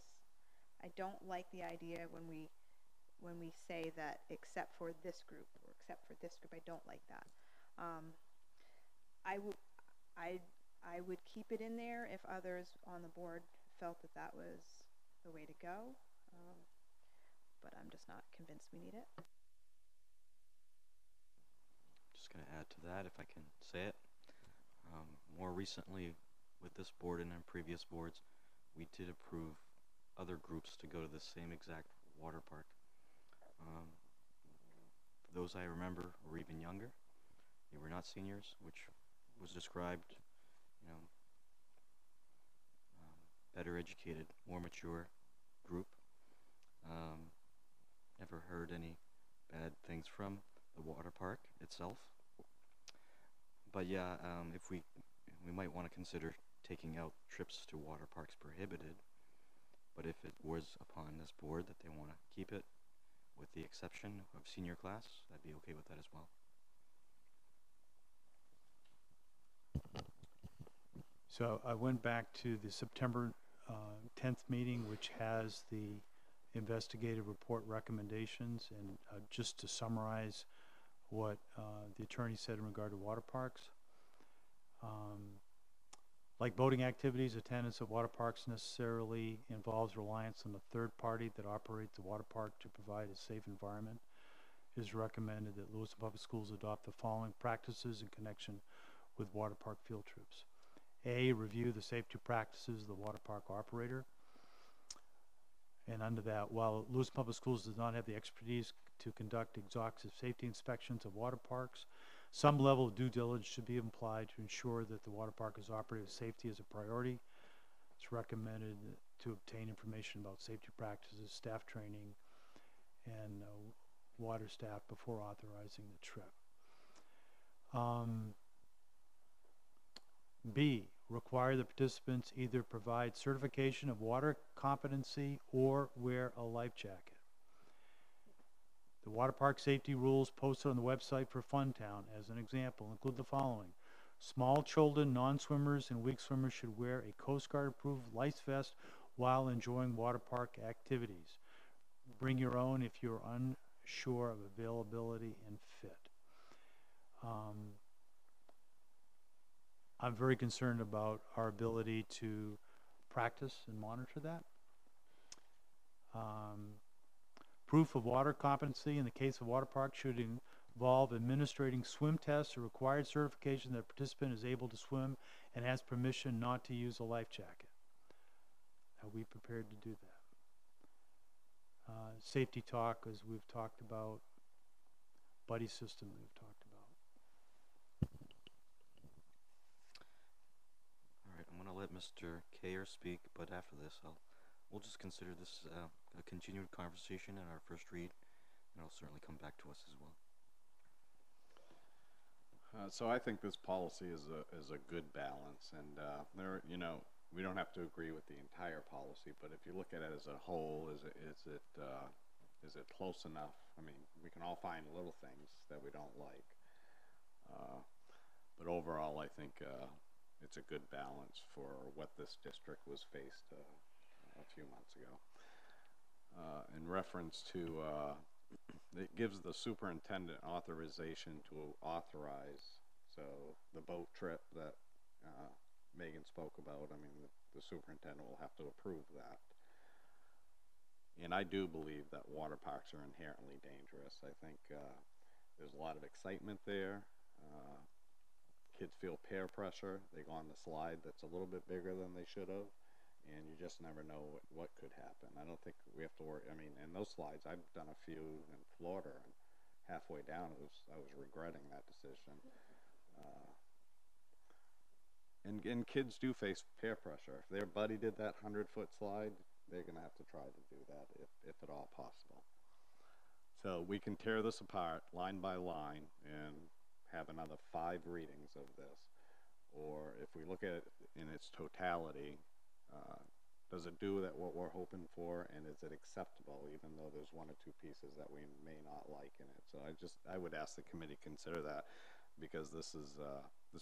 I don't like the idea when we say that except for this group or except for this group. I don't like that. I would keep it in there if others on the board felt that that was the way to go, but I'm just not convinced we need it. Just going to add to that, if I can say it. More recently, with this board and in previous boards, we did approve other groups to go to the same exact water park. Those I remember were even younger. They were not seniors, which was described, better educated, more mature group. Never heard any bad things from the water park itself. But yeah, if we might want to consider taking out trips to water parks prohibited. But if it was upon this board that they want to keep it with the exception of senior class, I'd be okay with that as well. So I went back to the September 10th meeting, which has the investigative report recommendations, and just to summarize what the attorney said in regard to water parks. Like boating activities, attendance at water parks necessarily involves reliance on the third party that operates the water park to provide a safe environment. It is recommended that Lewiston Public Schools adopt the following practices in connection with water park field trips. A, review the safety practices of the water park operator. And under that, while Lewiston Public Schools does not have the expertise to conduct exhaustive safety inspections of water parks, some level of due diligence should be applied to ensure that the water park is operated with safety as a priority. It's recommended to obtain information about safety practices, staff training, and water staff before authorizing the trip. B, require the participants either provide certification of water competency or wear a life jacket. The water park safety rules posted on the website for Funtown, as an example, include the following. Small children, non-swimmers, and weak swimmers should wear a Coast Guard approved life vest while enjoying water park activities. Bring your own if you're unsure of availability and fit. I'm very concerned about our ability to practice and monitor that. Proof of water competency in the case of water park should involve administering swim tests or required certification that a participant is able to swim and has permission not to use a life jacket. Are we prepared to do that? Safety talk, as we've talked about. Buddy system we've talked about. All right, I'm going to let Mr. Kayer speak, but after this, we'll just consider this a continued conversation in our first read, and it'll certainly come back to us as well. So I think this policy is a good balance, and we don't have to agree with the entire policy, but if you look at it as a whole, is it close enough? I mean, we can all find little things that we don't like, but overall, I think it's a good balance for what this district was faced a few months ago. In reference to, it gives the superintendent authorization to authorize, so the boat trip that Megan spoke about, I mean, the superintendent will have to approve that. And I do believe that water parks are inherently dangerous. I think there's a lot of excitement there. Kids feel peer pressure. They go on the slide that's a little bit bigger than they should have, and you just never know what could happen. I don't think we have to worry. I mean, in those slides, I've done a few in Florida, and halfway down, I was regretting that decision. And kids do face peer pressure. If their buddy did that 100-foot slide, they're going to have to try to do that if at all possible. So we can tear this apart line by line and have another 5 readings of this. Or if we look at it in its totality, does it do that what we're hoping for, and is it acceptable, even though there's 1 or 2 pieces that we may not like in it? So I would ask the committee consider that, because this has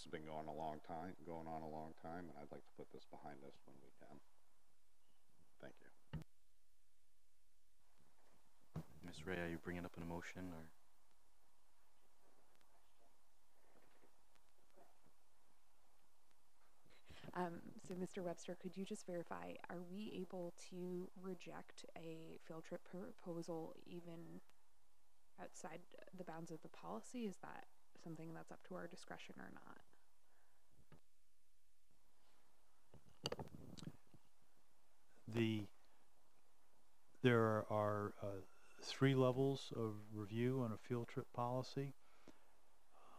been going on a long time, and I'd like to put this behind us when we can. Thank you. Ms. Ray, are you bringing up an emotion, or? So Mr. Webster, could you just verify, are we able to reject a field trip proposal even outside the bounds of the policy? Is that something that's up to our discretion or not? There are 3 levels of review on a field trip policy.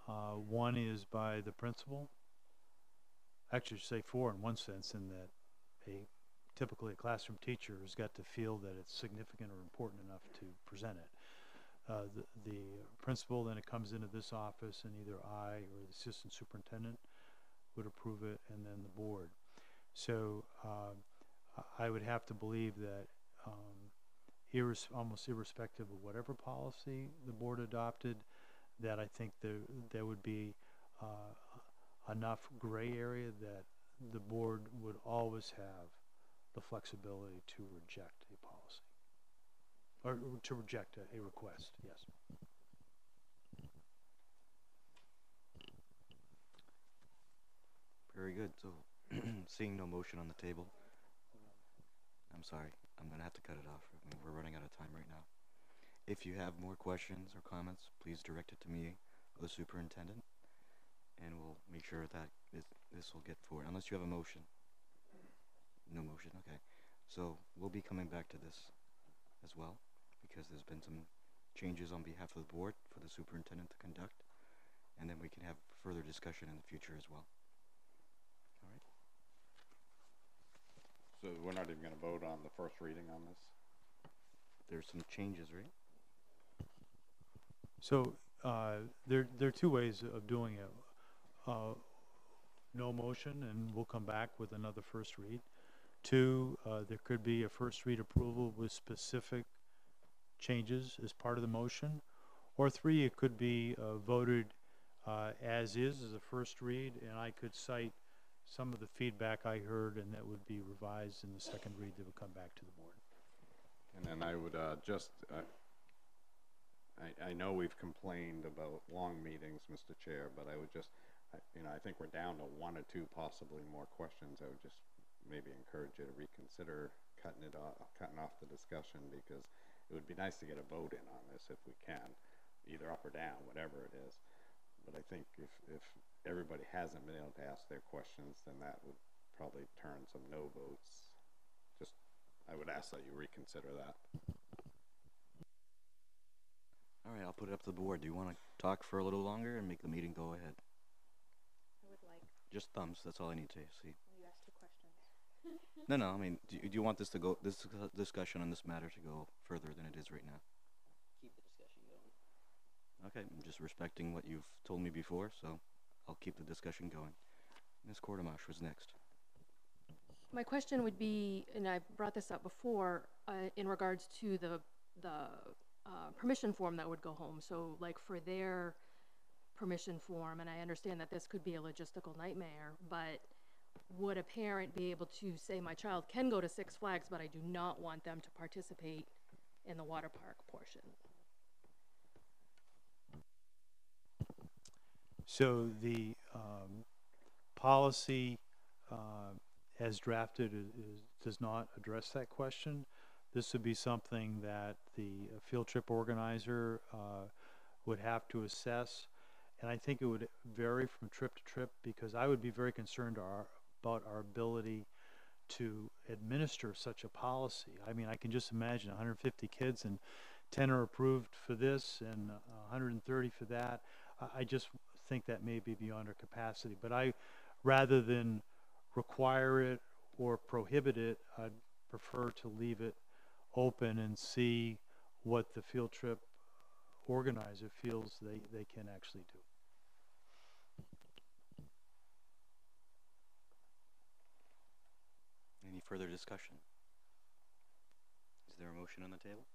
One is by the principal. Actually, say 4 in one sense, in that typically a classroom teacher has got to feel that it's significant or important enough to present it. The principal, then it comes into this office, and either I or the assistant superintendent would approve it, and then the board. So I would have to believe that almost irrespective of whatever policy the board adopted, that I think there would be enough gray area that the board would always have the flexibility to reject a policy, or to reject a request, yes. Very good. So, seeing no motion on the table, I'm sorry, I'm going to have to cut it off. I mean, we're running out of time right now. If you have more questions or comments, please direct it to me or the superintendent, and we'll make sure that this will get forward, unless you have a motion. No motion, okay. So we'll be coming back to this as well, because there's been some changes on behalf of the board for the superintendent to conduct, and then we can have further discussion in the future as well. All right. So we're not even going to vote on the first reading on this? There's some changes, right? So there are 2 ways of doing it. No motion, and we'll come back with another first read. 2, there could be a first read approval with specific changes as part of the motion. Or 3, it could be voted as a first read, and I could cite some of the feedback I heard, and that would be revised in the second read that would come back to the board. And then I would I know we've complained about long meetings, Mr. Chair, but I would just, I think we're down to 1 or 2 possibly more questions. I would just maybe encourage you to reconsider cutting off the discussion, because it would be nice to get a vote in on this if we can, either up or down, whatever it is. But I think if everybody hasn't been able to ask their questions, then that would probably turn some no votes. I would ask that you reconsider that. All right, I'll put it up to the board. Do you want to talk for a little longer and make the meeting go ahead? I would like. Just thumbs, that's all I need to see. You asked 2 questions. No, I mean, do you want this discussion on this matter to go further than it is right now? Keep the discussion going. Okay, I'm just respecting what you've told me before, so I'll keep the discussion going. Ms. Quartermash was next. My question would be, and I brought this up before, in regards to the permission form that would go home. So, like for their permission form, and I understand that this could be a logistical nightmare, but would a parent be able to say, my child can go to Six Flags, but I do not want them to participate in the water park portion? So the policy as drafted does not address that question. This would be something that the field trip organizer would have to assess. And I think it would vary from trip to trip, because I would be very concerned about our ability to administer such a policy. I mean, I can just imagine 150 kids and 10 are approved for this and 130 for that. I just think that may be beyond our capacity. But rather than require it or prohibit it, I'd prefer to leave it open and see what the field trip organizer feels they can actually do. Any further discussion? Is there a motion on the table?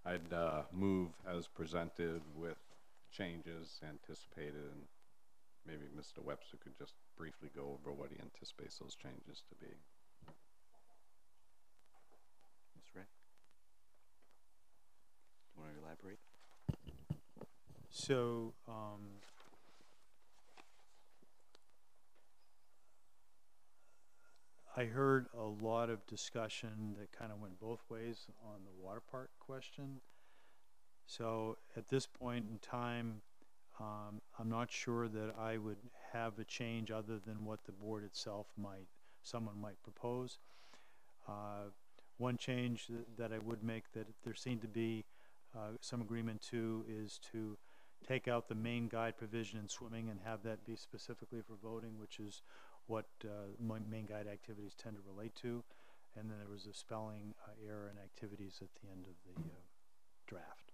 I'd move as presented with changes anticipated, and maybe Mr. Webster could just briefly go over what he anticipates those changes to be. Ms. Ray? Do you want to elaborate? So, I heard a lot of discussion that kind of went both ways on the water park question. So at this point in time, I'm not sure that I would have a change other than what the board itself someone might propose. One change that I would make that there seemed to be some agreement to is to take out the main guide provision in swimming and have that be specifically for voting, which is what main guide activities tend to relate to. And then there was a spelling error in activities at the end of the draft.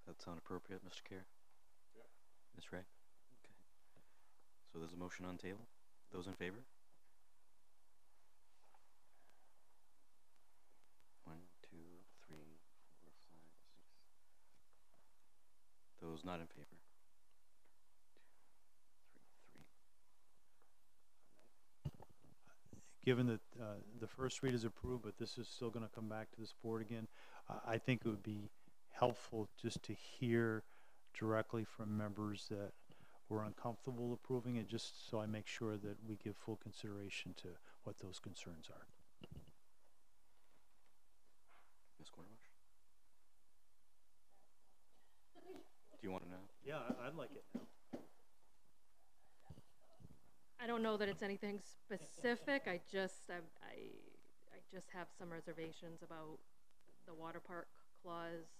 Does that sound appropriate, Mr. Kerr? Yeah. Ms. Ray? Okay. So there's a motion on the table. Those in favor? 1, 2, 3, 4, 5, 6. Those not in favor? 2, 3, 3. Given that the first read is approved, but this is still going to come back to this board again, I think it would be helpful just to hear directly from members that were uncomfortable approving it, just so I make sure that we give full consideration to what those concerns are. Ms. Cornish? Do you want to know? Yeah, I'd like it now. I don't know that it's anything specific. I just have some reservations about the water park clause,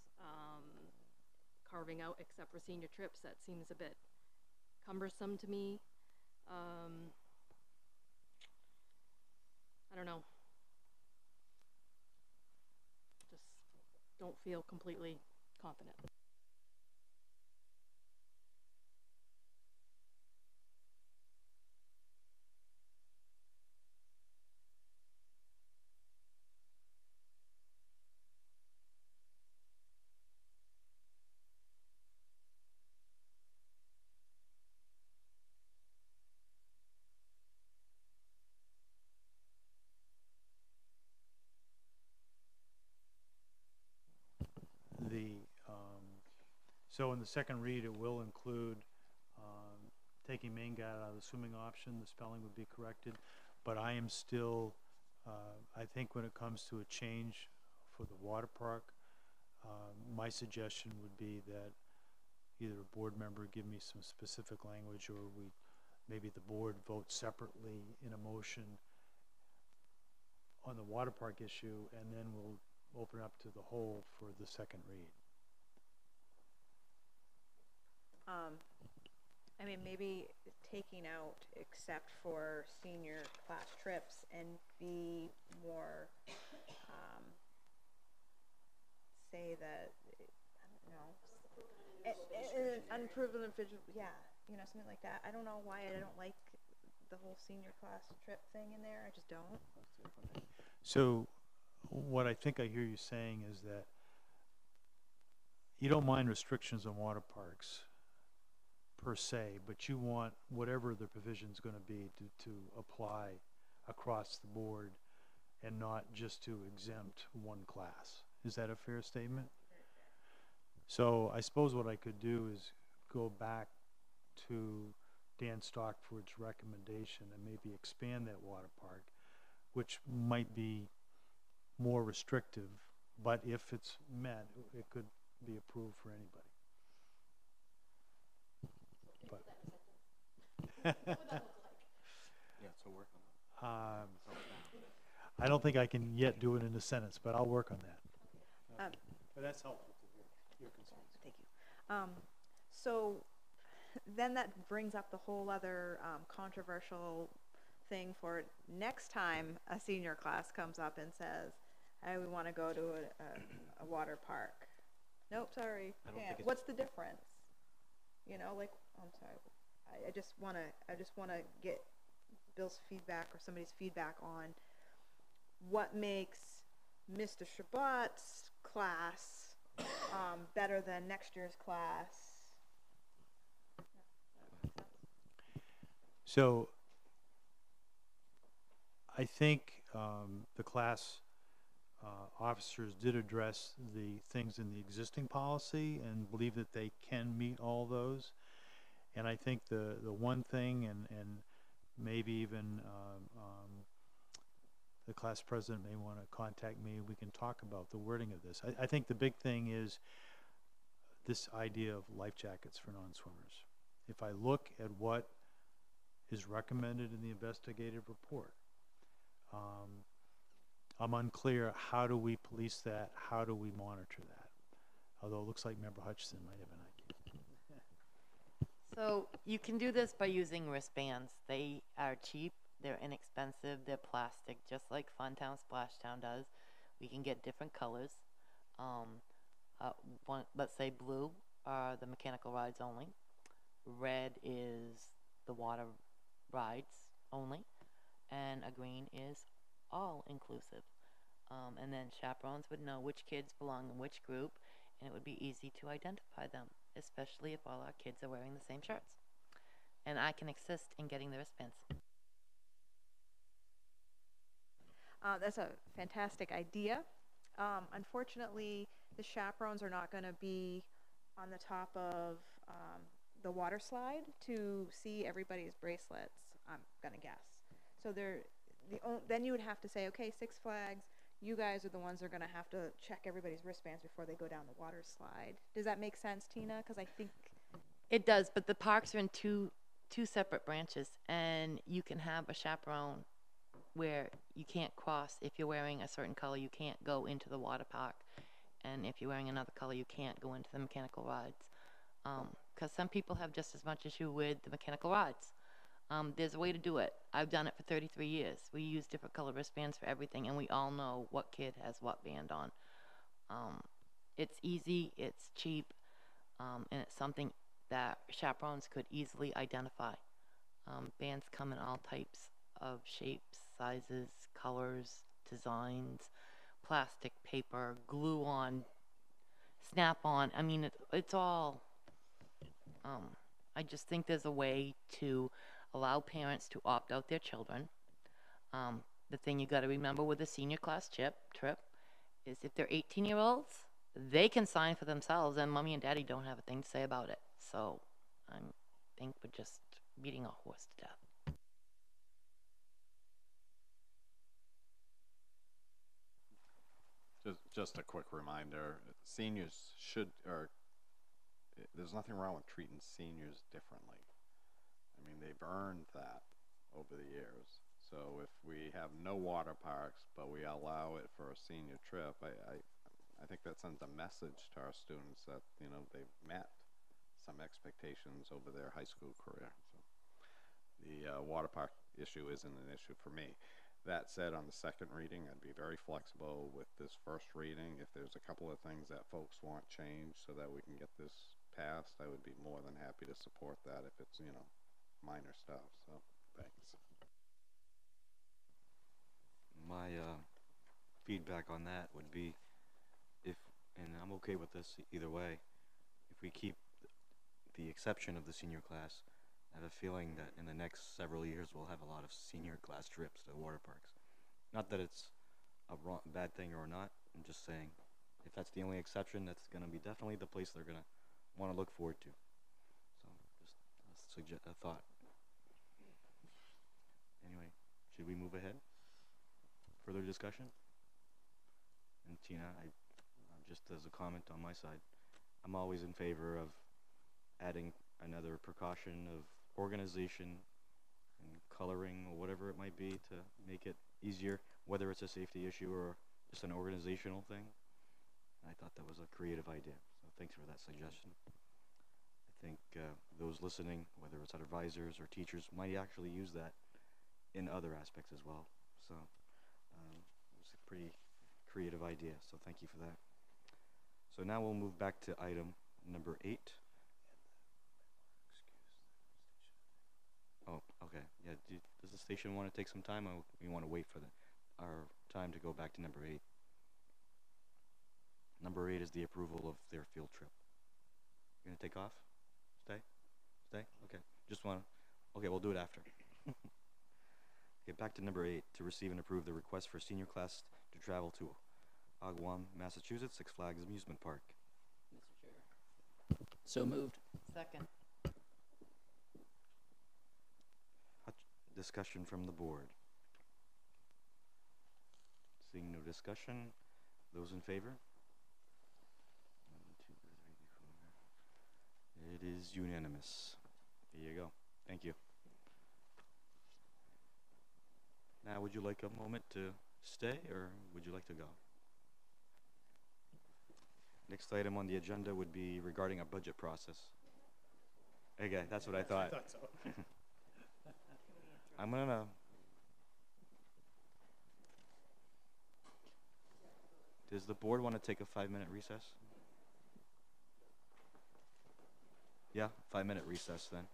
carving out except for senior trips. That seems a bit cumbersome to me. I don't know. Just don't feel completely confident. So in the second read, it will include taking main guide out of the swimming option. The spelling would be corrected, but I am still, I think when it comes to a change for the water park, my suggestion would be that either a board member give me some specific language, or maybe the board vote separately in a motion on the water park issue, and then we'll open up to the whole for the second read. I mean, maybe taking out except for senior class trips and be more, say that, I don't know, unproven individual, yeah, you know, something like that. I don't know why I don't like the whole senior class trip thing in there. I just don't. So what I think I hear you saying is that you don't mind restrictions on water parks per se, but you want whatever the provision's going to be to apply across the board and not just to exempt one class. Is that a fair statement? So I suppose what I could do is go back to Dan Stockford's recommendation and maybe expand that water park, which might be more restrictive, but if it's met, it could be approved for anybody. But Yeah, so work on that. I don't think I can yet do it in a sentence, but I'll work on that. But that's helpful to hear your concerns. Thank you. So then that brings up the whole other controversial thing for next time a senior class comes up and says, hey, we want to go to a water park. Nope, sorry, can't. What's the difference? You know, like, I'm sorry. I just want to get Bill's feedback or somebody's feedback on what makes Mr. Shabbat's class better than next year's class. So I think the class officers did address the things in the existing policy and believe that they can meet all those. And I think the one thing, and maybe even the class president may want to contact me, we can talk about the wording of this. I think the big thing is this idea of life jackets for non-swimmers. If I look at what is recommended in the investigative report, I'm unclear, how do we police that? How do we monitor that? Although it looks like Member Hutchison might have an idea. So you can do this by using wristbands. They are cheap, they're inexpensive, they're plastic, just like Funtown Splashtown does. We can get different colors. Let's say blue are the mechanical rides only. Red is the water rides only. And a green is all inclusive. And then chaperones would know which kids belong in which group, and it would be easy to identify them, especially if all our kids are wearing the same shirts. And I can assist in getting the wristbands. That's a fantastic idea. Unfortunately, the chaperones are not going to be on the top of the water slide to see everybody's bracelets, I'm going to guess. So then you would have to say, okay, Six Flags, you guys are the ones that are going to have to check everybody's wristbands before they go down the water slide. Does that make sense, Tina? Because I think it does, but the parks are in two separate branches, and you can have a chaperone where you can't cross. If you're wearing a certain color, you can't go into the water park, and if you're wearing another color, you can't go into the mechanical rides. Because some people have just as much issue with the mechanical rides. There's a way to do it. I've done it for 33 years. We use different color wristbands for everything, and we all know what kid has what band on. It's easy, it's cheap, and it's something that chaperones could easily identify. Bands come in all types of shapes, sizes, colors, designs, plastic, paper, glue-on, snap-on. I mean, it's all... I just think there's a way to allow parents to opt out their children. The thing you got to remember with a senior class trip is if they're 18-year-olds, they can sign for themselves, and mommy and daddy don't have a thing to say about it. So I think we're just beating a horse to death. Just a quick reminder, seniors there's nothing wrong with treating seniors differently. I mean, they've earned that over the years. So if we have no water parks, but we allow it for a senior trip, I think that sends a message to our students that, you know, they've met some expectations over their high school career. So the water park issue isn't an issue for me. That said, on the second reading, I'd be very flexible with this first reading. If there's a couple of things that folks want changed so that we can get this passed, I would be more than happy to support that if it's, you know, minor stuff, so, thanks. My feedback on that would be if, and I'm okay with this either way, if we keep the exception of the senior class, I have a feeling that in the next several years we'll have a lot of senior class trips to water parks. Not that it's a bad thing or not, I'm just saying if that's the only exception, that's going to be definitely the place they're going to want to look forward to. So just a thought. Anyway, should we move ahead? Further discussion? And Tina, just as a comment on my side, I'm always in favor of adding another precaution of organization and coloring or whatever it might be to make it easier, whether it's a safety issue or just an organizational thing. I thought that was a creative idea, so thanks for that suggestion. I think those listening, whether it's advisors or teachers, might actually use that in other aspects as well. So it was a pretty creative idea, so thank you for that. So now we'll move back to item number 8. Oh, okay. Yeah, does the station want to take some time, or we want to wait for our time to go back to number 8? Number 8 is the approval of their field trip. You're going to take off? Stay? Stay? Okay. Just want to... Okay, we'll do it after. Okay, back to number 8, to receive and approve the request for senior class to travel to Agawam, Massachusetts, Six Flags Amusement Park. Mr. Chair. So moved. Second. Discussion from the board. Seeing no discussion, those in favor? 1, 2, 3, 4. It is unanimous. There you go. Thank you. Now, would you like a moment to stay, or would you like to go? Next item on the agenda would be regarding a budget process. Okay, that's what I thought. I thought so. I'm gonna... Does the board want to take a 5-minute recess? Yeah, 5-minute recess then.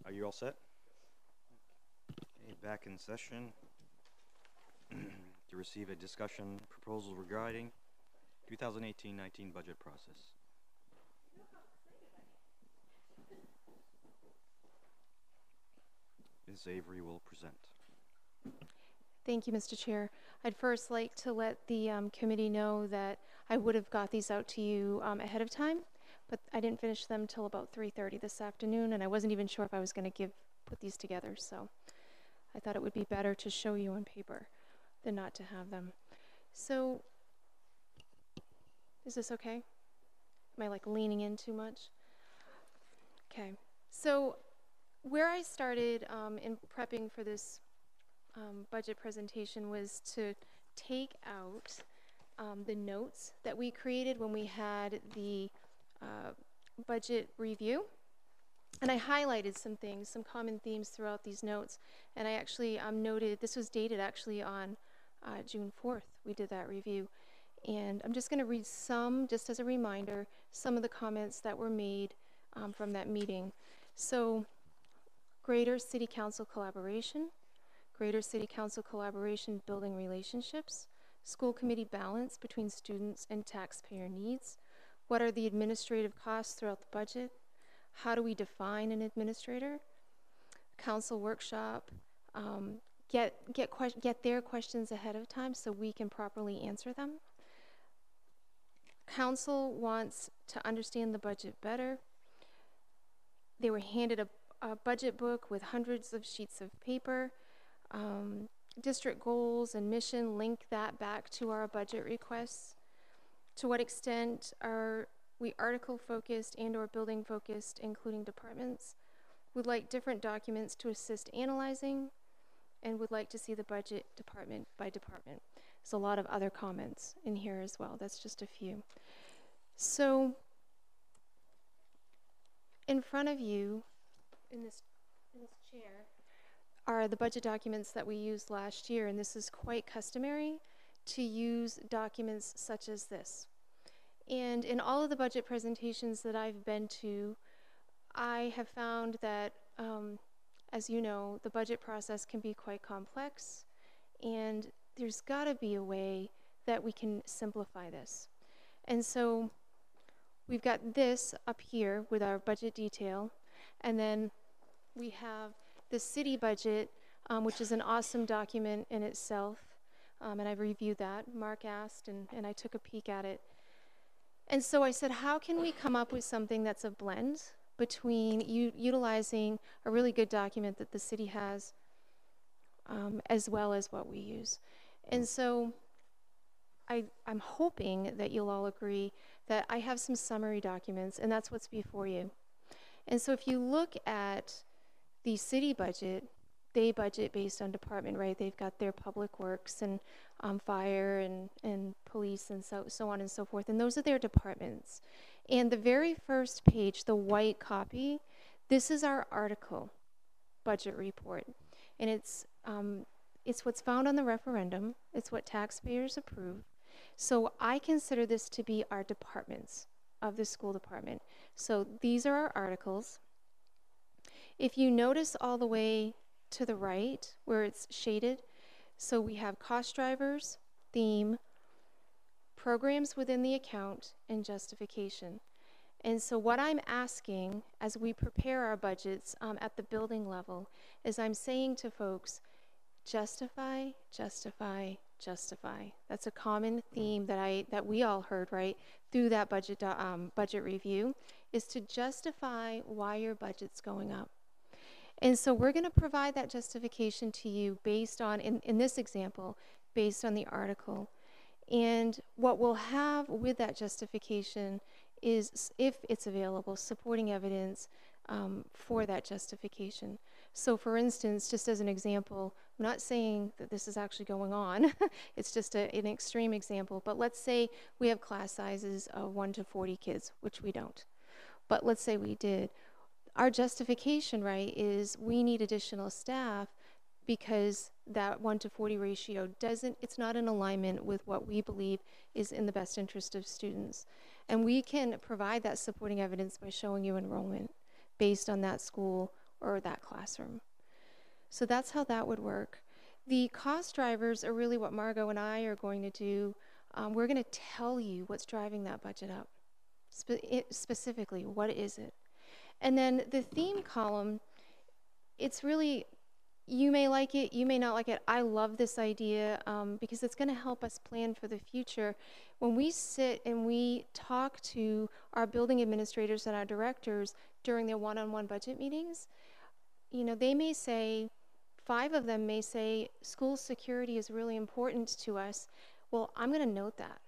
Are you all set? Okay, back in session to receive a discussion proposal regarding 2018-19 budget process. Ms. Avery will present. Thank you, Mr. Chair. I'd first like to let the committee know that I would have got these out to you ahead of time, but I didn't finish them till about 3:30 this afternoon, and I wasn't even sure if I was going to put these together, so I thought it would be better to show you on paper than not to have them. So, is this okay? Am I like leaning in too much? Okay. So, where I started in prepping for this budget presentation was to take out the notes that we created when we had the budget review. And I highlighted some things, some common themes throughout these notes. And I actually noted, this was dated actually on June 4th, we did that review. And I'm just going to read some, just as a reminder, some of the comments that were made from that meeting. So, greater city council collaboration, building relationships, school committee balance between students and taxpayer needs, what are the administrative costs throughout the budget, how do we define an administrator, council workshop, get their questions ahead of time so we can properly answer them. Council wants to understand the budget better. They were handed a budget book with hundreds of sheets of paper. District goals and mission, link that back to our budget requests. To what extent are we article focused and or building focused, including departments? Would like different documents to assist analyzing, and would like to see the budget department by department. There's a lot of other comments in here as well. That's just a few. So, in front of you, in this chair, are the budget documents that we used last year, and this is quite customary to use documents such as this. And in all of the budget presentations that I've been to, I have found that, as you know, the budget process can be quite complex, and there's got to be a way that we can simplify this. And so we've got this up here with our budget detail, and then we have the city budget, which is an awesome document in itself, and I've reviewed that. Mark asked, and I took a peek at it. And so I said, how can we come up with something that's a blend between utilizing a really good document that the city has, as well as what we use? And so I'm hoping that you'll all agree that I have some summary documents, and that's what's before you. And so if you look at the city budget, they budget based on department, right? They've got their public works and fire and police and so on and so forth. And those are their departments. And the very first page, the white copy, this is our article budget report. And it's what's found on the referendum. It's what taxpayers approve. So I consider this to be our departments of the school department. So these are our articles. If you notice all the way to the right where it's shaded, so we have cost drivers, theme, programs within the account, and justification. And so what I'm asking as we prepare our budgets at the building level is I'm saying to folks, justify, justify, justify. That's a common theme that we all heard, right, through that budget review, is to justify why your budget's going up. And so we're going to provide that justification to you based on, in this example, based on the article. And what we'll have with that justification is, if it's available, supporting evidence for that justification. So for instance, just as an example, I'm not saying that this is actually going on, it's just an extreme example, but let's say we have class sizes of 1 to 40 kids, which we don't. But let's say we did. Our justification, right, is we need additional staff because that 1 to 40 ratio it's not in alignment with what we believe is in the best interest of students. And we can provide that supporting evidence by showing you enrollment based on that school or that classroom. So that's how that would work. The cost drivers are really what Margot and I are going to do. We're going to tell you what's driving that budget up. Specifically, what is it? And then the theme column, it's really, you may like it, you may not like it. I love this idea because it's going to help us plan for the future. When we sit and we talk to our building administrators and our directors during their one-on-one budget meetings, you know, they may say, 5 of them may say, school security is really important to us. Well, I'm going to note that.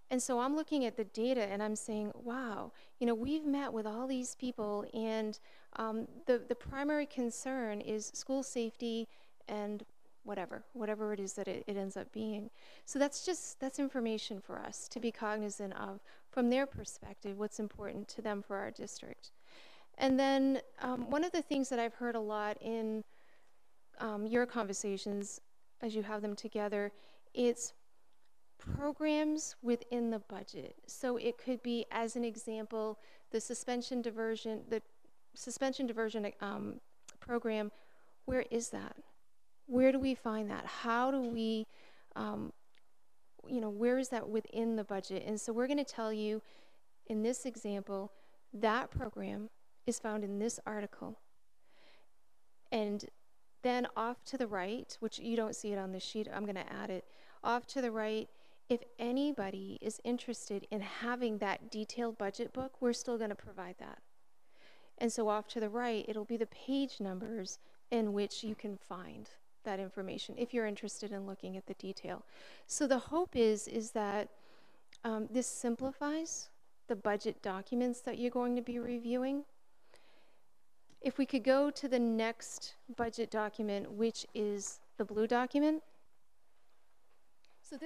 And so I'm looking at the data and I'm saying, wow, you know, we've met with all these people, and the primary concern is school safety and whatever it is that it ends up being. So that's information for us to be cognizant of from their perspective, what's important to them for our district. And then one of the things that I've heard a lot in your conversations as you have them together, it's programs within the budget. So it could be, as an example, the suspension diversion program. Where is that? Where do we find that? How do we, you know, where is that within the budget? And so we're going to tell you, in this example, that program is found in this article. And then off to the right, which you don't see it on the sheet, I'm going to add it, off to the right, if anybody is interested in having that detailed budget book, we're still going to provide that. And so off to the right, it'll be the page numbers in which you can find that information if you're interested in looking at the detail. So the hope is that this simplifies the budget documents that you're going to be reviewing. If we could go to the next budget document, which is the blue document. So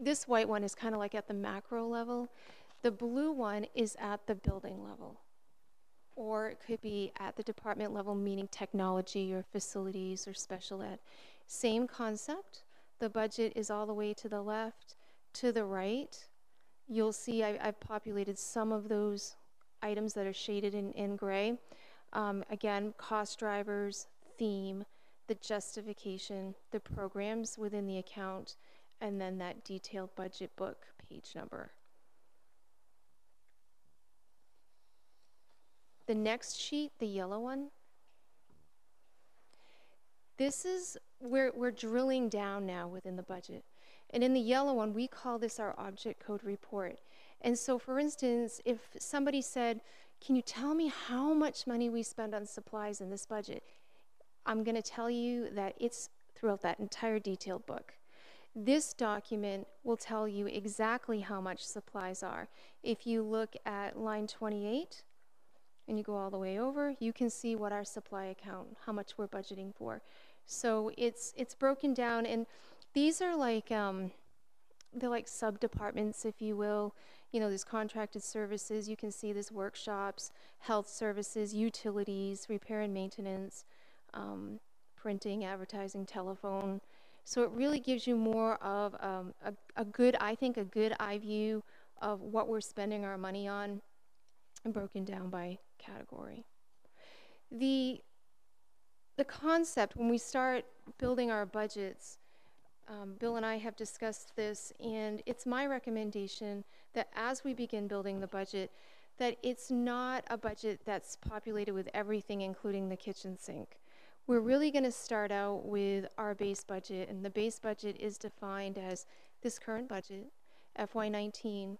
this white one is kind of like at the macro level. The blue one is at the building level. Or it could be at the department level, meaning technology or facilities or special ed. Same concept. The budget is all the way to the left. To the right, you'll see I've populated some of those items that are shaded in gray. Again, cost drivers, theme, the justification, the programs within the account, and then that detailed budget book page number. The next sheet, the yellow one, this is where we're drilling down now within the budget. And in the yellow one, we call this our object code report. And so, for instance, if somebody said, can you tell me how much money we spend on supplies in this budget? I'm going to tell you that it's throughout that entire detailed book. This document will tell you exactly how much supplies are. If you look at line 28 and you go all the way over, you can see what our supply account, how much we're budgeting for. So it's broken down, and these are like they're like sub-departments, if you will. You know, there's contracted services, you can see there's workshops, health services, utilities, repair and maintenance, printing, advertising, telephone. So it really gives you more of a good eye view of what we're spending our money on, and broken down by category. The concept, when we start building our budgets, Bill and I have discussed this, and it's my recommendation that as we begin building the budget, that it's not a budget that's populated with everything, including the kitchen sink. We're really going to start out with our base budget, and the base budget is defined as this current budget, FY19,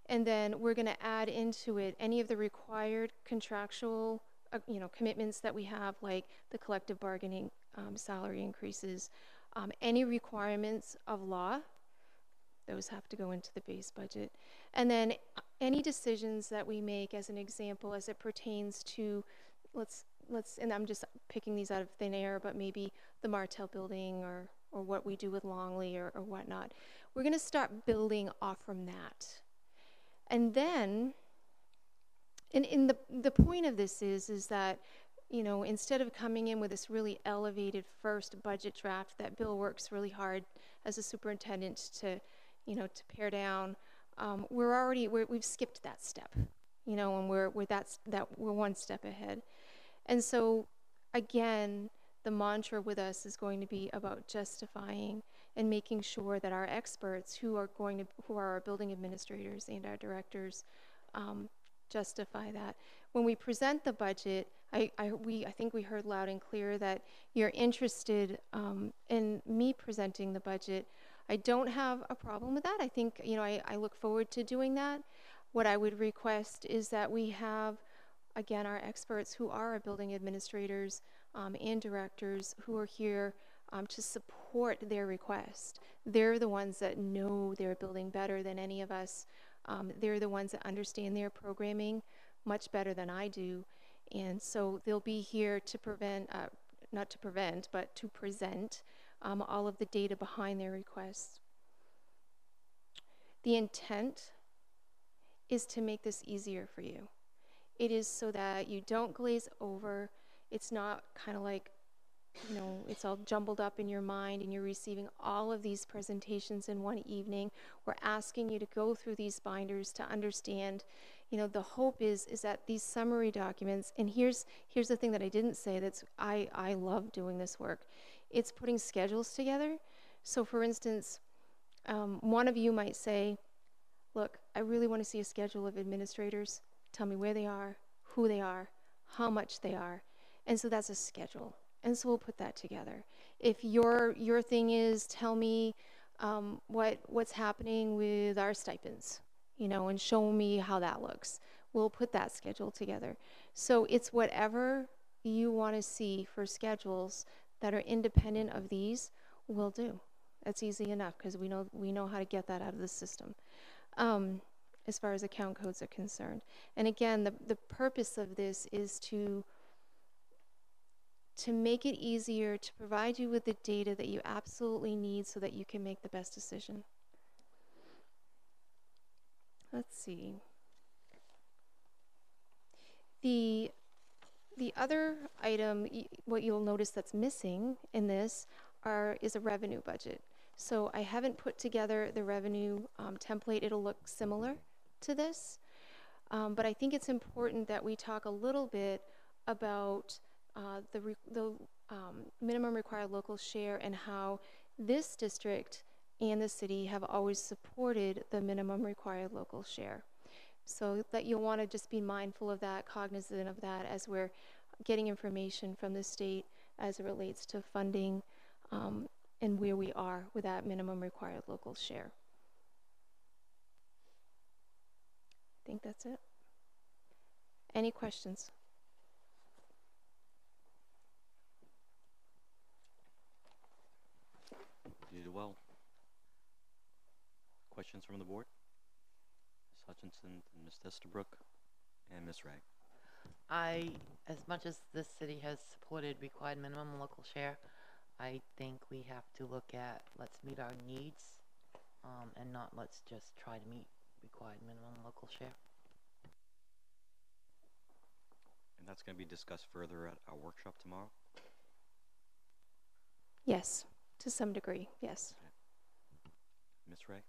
and then we're going to add into it any of the required contractual commitments that we have, like the collective bargaining, salary increases, any requirements of law, those have to go into the base budget. And then any decisions that we make, as an example, as it pertains to, and I'm just picking these out of thin air, but maybe the Martell building or what we do with Longley or whatnot. We're going to start building off from that. And then, and the point of this is that, you know, instead of coming in with this really elevated first budget draft that Bill works really hard as a superintendent to pare down, we've skipped that step, you know, and we're one step ahead. And so, again, the mantra with us is going to be about justifying and making sure that our experts who are our building administrators and our directors justify that. When we present the budget, I think we heard loud and clear that you're interested in me presenting the budget. I don't have a problem with that. I think, I look forward to doing that. What I would request is that we have, again, our experts who are our building administrators and directors who are here to support their request. They're the ones that know their building better than any of us. They're the ones that understand their programming much better than I do. And so they'll be here to not to prevent, but to present all of the data behind their requests. The intent is to make this easier for you. It is so that you don't glaze over. It's not kind of like, it's all jumbled up in your mind and you're receiving all of these presentations in one evening. We're asking you to go through these binders to understand. The hope is that these summary documents, and here's the thing that I didn't say that's I love doing this work. It's putting schedules together. So for instance, one of you might say, look, I really want to see a schedule of administrators. Tell me where they are, who they are, how much they are. And so that's a schedule. And so we'll put that together. If your thing is tell me what's happening with our stipends, and show me how that looks, we'll put that schedule together. So it's whatever you want to see for schedules that are independent of these, we'll do. That's easy enough because we know how to get that out of the system. As far as account codes are concerned. And again, the purpose of this is to make it easier to provide you with the data that you absolutely need so that you can make the best decision. Let's see. The other item, what you'll notice that's missing in this is a revenue budget. So I haven't put together the revenue template. It'll look similar to this. But I think it's important that we talk a little bit about the minimum required local share and how this district and the city have always supported the minimum required local share. So that you'll want to just be mindful of that, cognizant of that as we're getting information from the state as it relates to funding and where we are with that minimum required local share. I think that's it. Any questions? You did well. Questions from the board? Ms. Hutchinson, Ms. Estabrook, and Ms. Ray. As much as this city has supported required minimum local share, I think we have to look at let's meet our needs and not let's just try to meet required minimum local share. And that's going to be discussed further at our workshop tomorrow? Yes, to some degree, yes. Okay. Ms. Ray?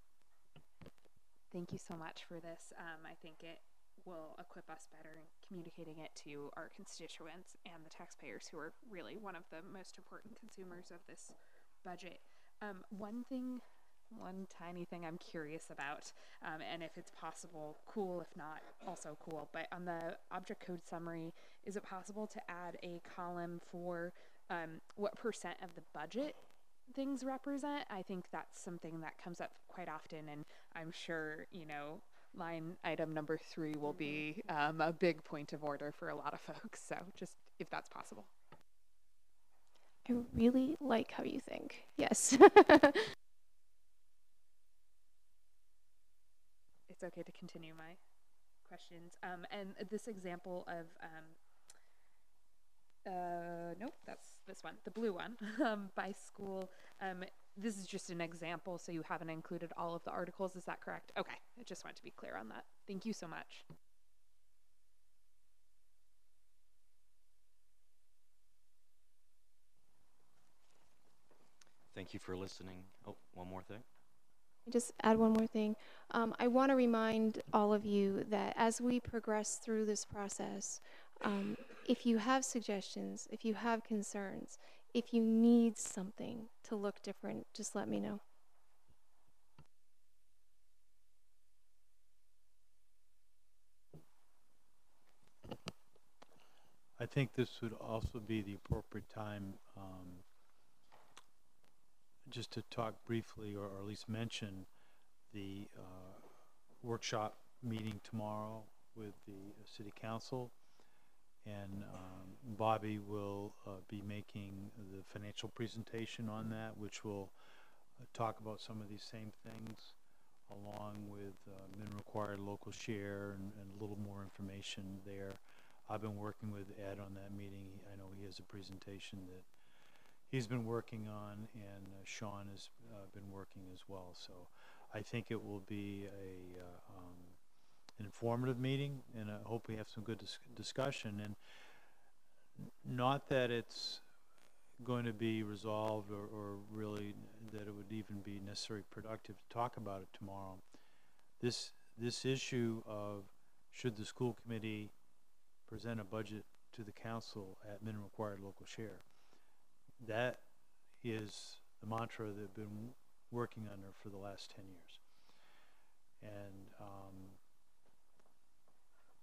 Thank you so much for this. I think it will equip us better in communicating it to our constituents and the taxpayers who are really one of the most important consumers of this budget. One tiny thing I'm curious about, and if it's possible, cool, if not, also cool, but on the object code summary, is it possible to add a column for what percent of the budget things represent? I think that's something that comes up quite often, and I'm sure, line item number 3 will be a big point of order for a lot of folks, so just if that's possible. I really like how you think. Yes. It's okay to continue my questions. And this example of, nope, that's this one, the blue one, by school. This is just an example, so you haven't included all of the articles, is that correct? Okay, I just wanted to be clear on that. Thank you so much. Thank you for listening. Oh, one more thing. Just add one more thing. I want to remind all of you that as we progress through this process, if you have suggestions, if you have concerns, if you need something to look different, just let me know. I think this would also be the appropriate time just to talk briefly, or at least mention the workshop meeting tomorrow with the city council. And Bobby will be making the financial presentation on that, which will talk about some of these same things, along with minimum required local share and a little more information there. I've been working with Ed on that meeting. I know he has a presentation that he's been working on, and Sean has been working as well. So I think it will be an informative meeting, and I hope we have some good discussion. And not that it's going to be resolved, or really that it would even be necessarily productive to talk about it tomorrow. This issue of should the school committee present a budget to the council at minimum required local share, that is the mantra they've been working under for the last 10 years. And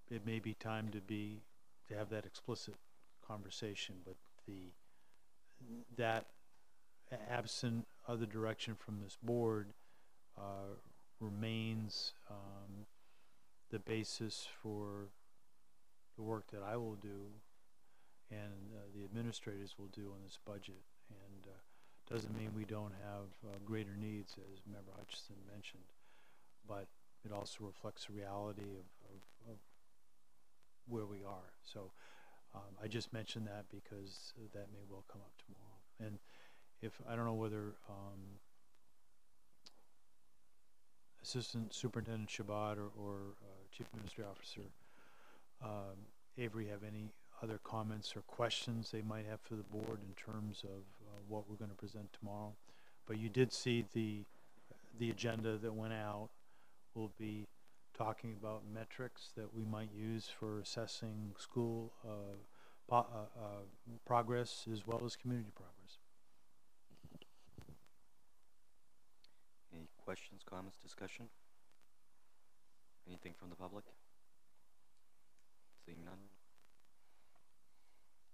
it may be time to have that explicit conversation, but that absent other direction from this board remains the basis for the work that I will do and the administrators will do on this budget. And doesn't mean we don't have greater needs, as Member Hutchison mentioned, but it also reflects the reality of where we are. So I just mentioned that because that may well come up tomorrow. And if I don't know whether Assistant Superintendent Shabbat or Chief Administrative Officer Avery have any other comments or questions they might have for the board in terms of what we're going to present tomorrow. But you did see the agenda that went out. We'll be talking about metrics that we might use for assessing school progress as well as community progress. Any questions, comments, discussion? Anything from the public? Seeing none.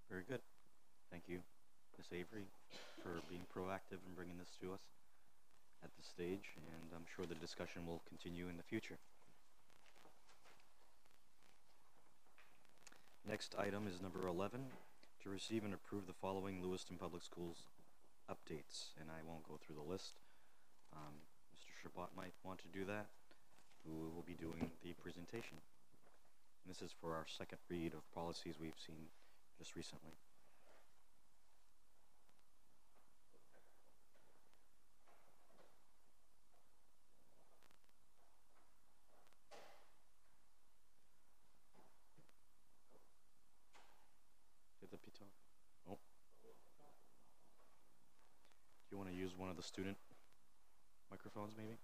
Very good. Thank you, Ms. Avery, for being proactive and bringing this to us at this stage, and I'm sure the discussion will continue in the future. Next item is number 11, to receive and approve the following Lewiston Public Schools updates, and I won't go through the list. Mr. Shabbat might want to do that, who will be doing the presentation. And this is for our second read of policies we've seen just recently. Oh. Do you want to use one of the student microphones, maybe?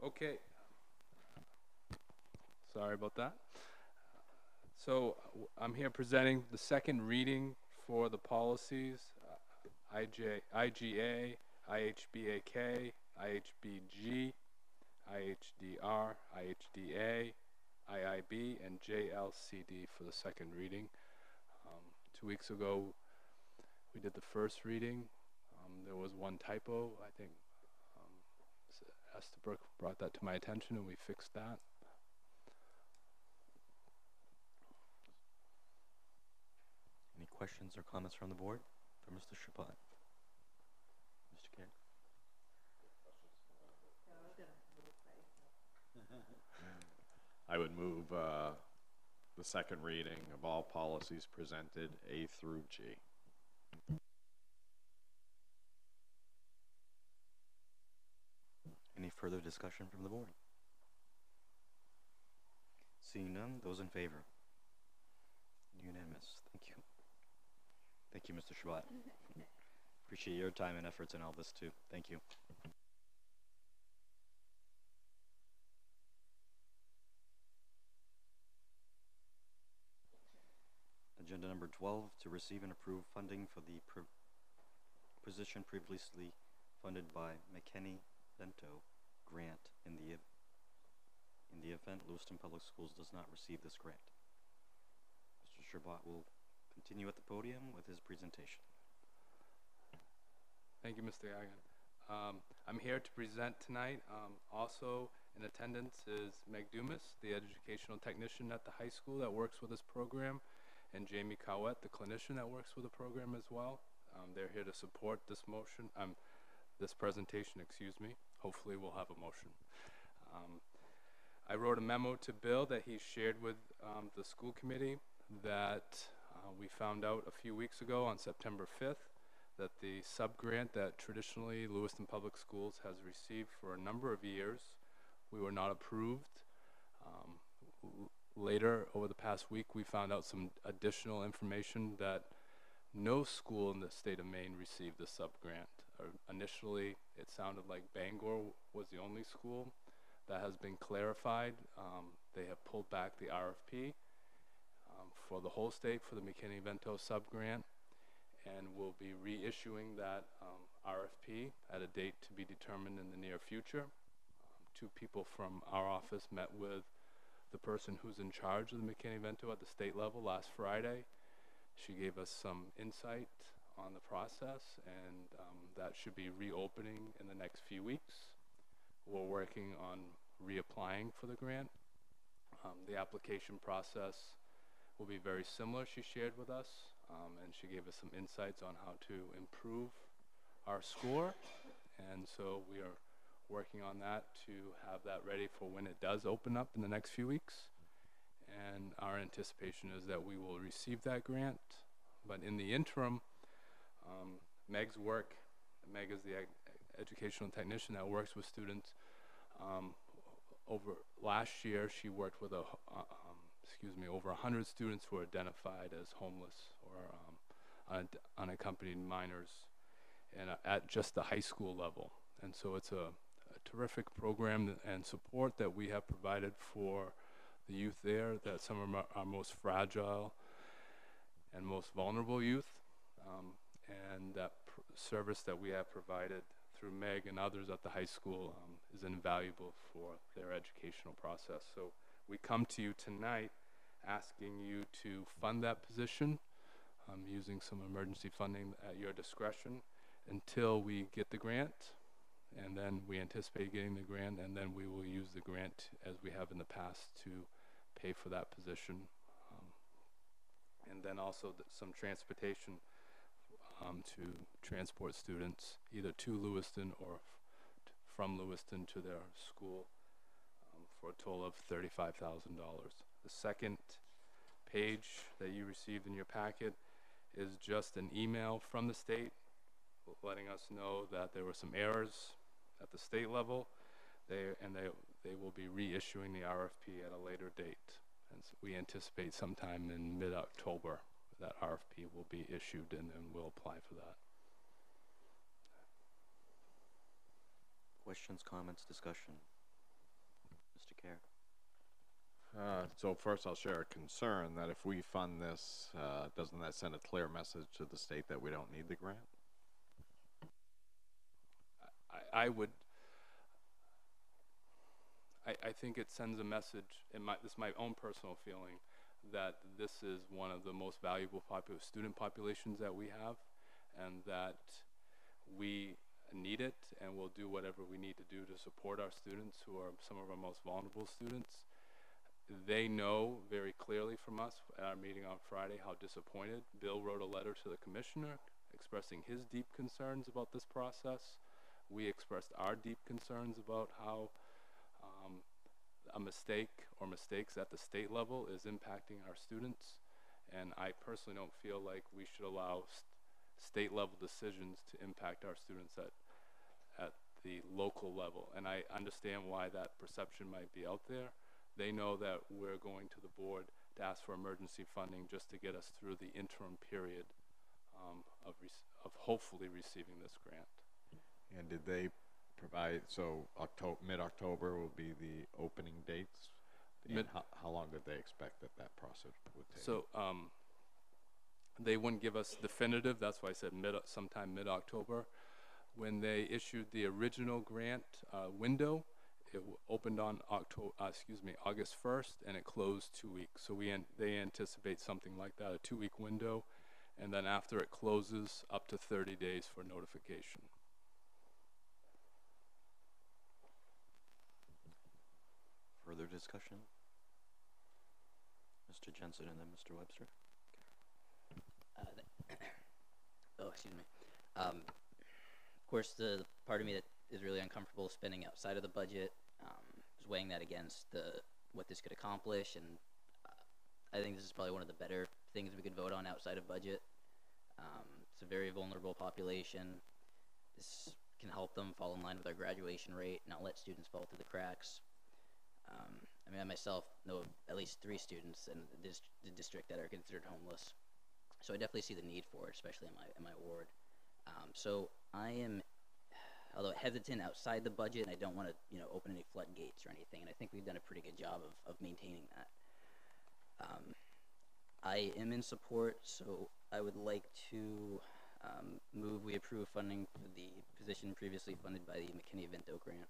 Okay. Sorry about that. So I'm here presenting the second reading for the policies, IGA, IHBAK, IHBG, IHDR, IHDA, IIB, and JLCD for the second reading. 2 weeks ago, we did the first reading. There was one typo. I think Estabrook brought that to my attention, and we fixed that. Any questions or comments from the board for Mr. Shabbat? Mr. Kerr? I would move the second reading of all policies presented, A through G. Any further discussion from the board? Seeing none, those in favor? Unanimous. Thank you. Thank you, Mr. Shabbat. Appreciate your time and efforts in all this too. Thank you. Agenda number 12, to receive and approve funding for the position previously funded by McKinney-Vento grant in the event Lewiston Public Schools does not receive this grant. Mr. Shabbat will continue at the podium with his presentation. Thank you, Mr. Yagan. I'm here to present tonight. Also in attendance is Meg Dumas, the educational technician at the high school that works with this program, and Jamie Cowett, the clinician that works with the program as well. They're here to support this motion, this presentation, excuse me. Hopefully we'll have a motion. I wrote a memo to Bill that he shared with the school committee that we found out a few weeks ago on September 5th that the sub-grant that traditionally Lewiston Public Schools has received for a number of years, we were not approved. Later, over the past week, we found out some additional information that no school in the state of Maine received the sub-grant. Initially, it sounded like Bangor was the only school. That has been clarified. They have pulled back the RFP for the whole state for the McKinney-Vento sub-grant, and we'll be reissuing that RFP at a date to be determined in the near future. Two people from our office met with the person who's in charge of the McKinney-Vento at the state level last Friday. She gave us some insight on the process, and that should be reopening in the next few weeks. We're working on reapplying for the grant. The application process will be very similar, she shared with us, and she gave us some insights on how to improve our score. And so we are working on that to have that ready for when it does open up in the next few weeks. And our anticipation is that we will receive that grant. But in the interim, Meg's work, Meg is the educational technician that works with students. Over last year, she worked with over 100 students who are identified as homeless or unaccompanied minors, and at just the high school level. And so it's a terrific program and support that we have provided for the youth there, that some of our most fragile and most vulnerable youth, and that service that we have provided through Meg and others at the high school is invaluable for their educational process. So we come to you tonight asking you to fund that position using some emergency funding at your discretion until we get the grant, and then we anticipate getting the grant, and then we will use the grant as we have in the past to pay for that position. And then also some transportation to transport students either to Lewiston or from Lewiston to their school for a total of $35,000. The second page that you received in your packet is just an email from the state letting us know that there were some errors at the state level, they will be reissuing the RFP at a later date. And so we anticipate sometime in mid-October that RFP will be issued, and then we'll apply for that. Questions, comments, discussion? Mr. Kerr. So first I'll share a concern that if we fund this, doesn't that send a clear message to the state that we don't need the grant? I think it sends a message, this is my own personal feeling, that this is one of the most valuable student populations that we have, and that we need it, and we'll do whatever we need to do to support our students who are some of our most vulnerable students. They know very clearly from us at our meeting on Friday how disappointed. Bill wrote a letter to the commissioner expressing his deep concerns about this process. We expressed our deep concerns about how a mistake or mistakes at the state level is impacting our students. And I personally don't feel like we should allow state level decisions to impact our students at the local level. And I understand why that perception might be out there. They know that we're going to the board to ask for emergency funding just to get us through the interim period of hopefully receiving this grant. And did they provide, so mid-October will be the opening dates? And how long did they expect that process would take? So they wouldn't give us definitive. That's why I said sometime mid-October. When they issued the original grant window, it opened on August 1st, and it closed 2 weeks. So they anticipate something like that, a 2-week window, and then after it closes, up to 30 days for notification. Further discussion? Mr. Jensen and then Mr. Webster. Oh, excuse me. Of course, the part of me that is really uncomfortable spending outside of the budget, was weighing that against what this could accomplish, and I think this is probably one of the better things we could vote on outside of budget. It's a very vulnerable population. This can help them fall in line with our graduation rate, not let students fall through the cracks. I mean, I myself know of at least 3 students in the district that are considered homeless. So I definitely see the need for it, especially in my ward. So I am, although hesitant outside the budget, and I don't want to, open any floodgates or anything, and I think we've done a pretty good job of maintaining that. I am in support, so I would like to move we approve funding for the position previously funded by the McKinney-Vento grant.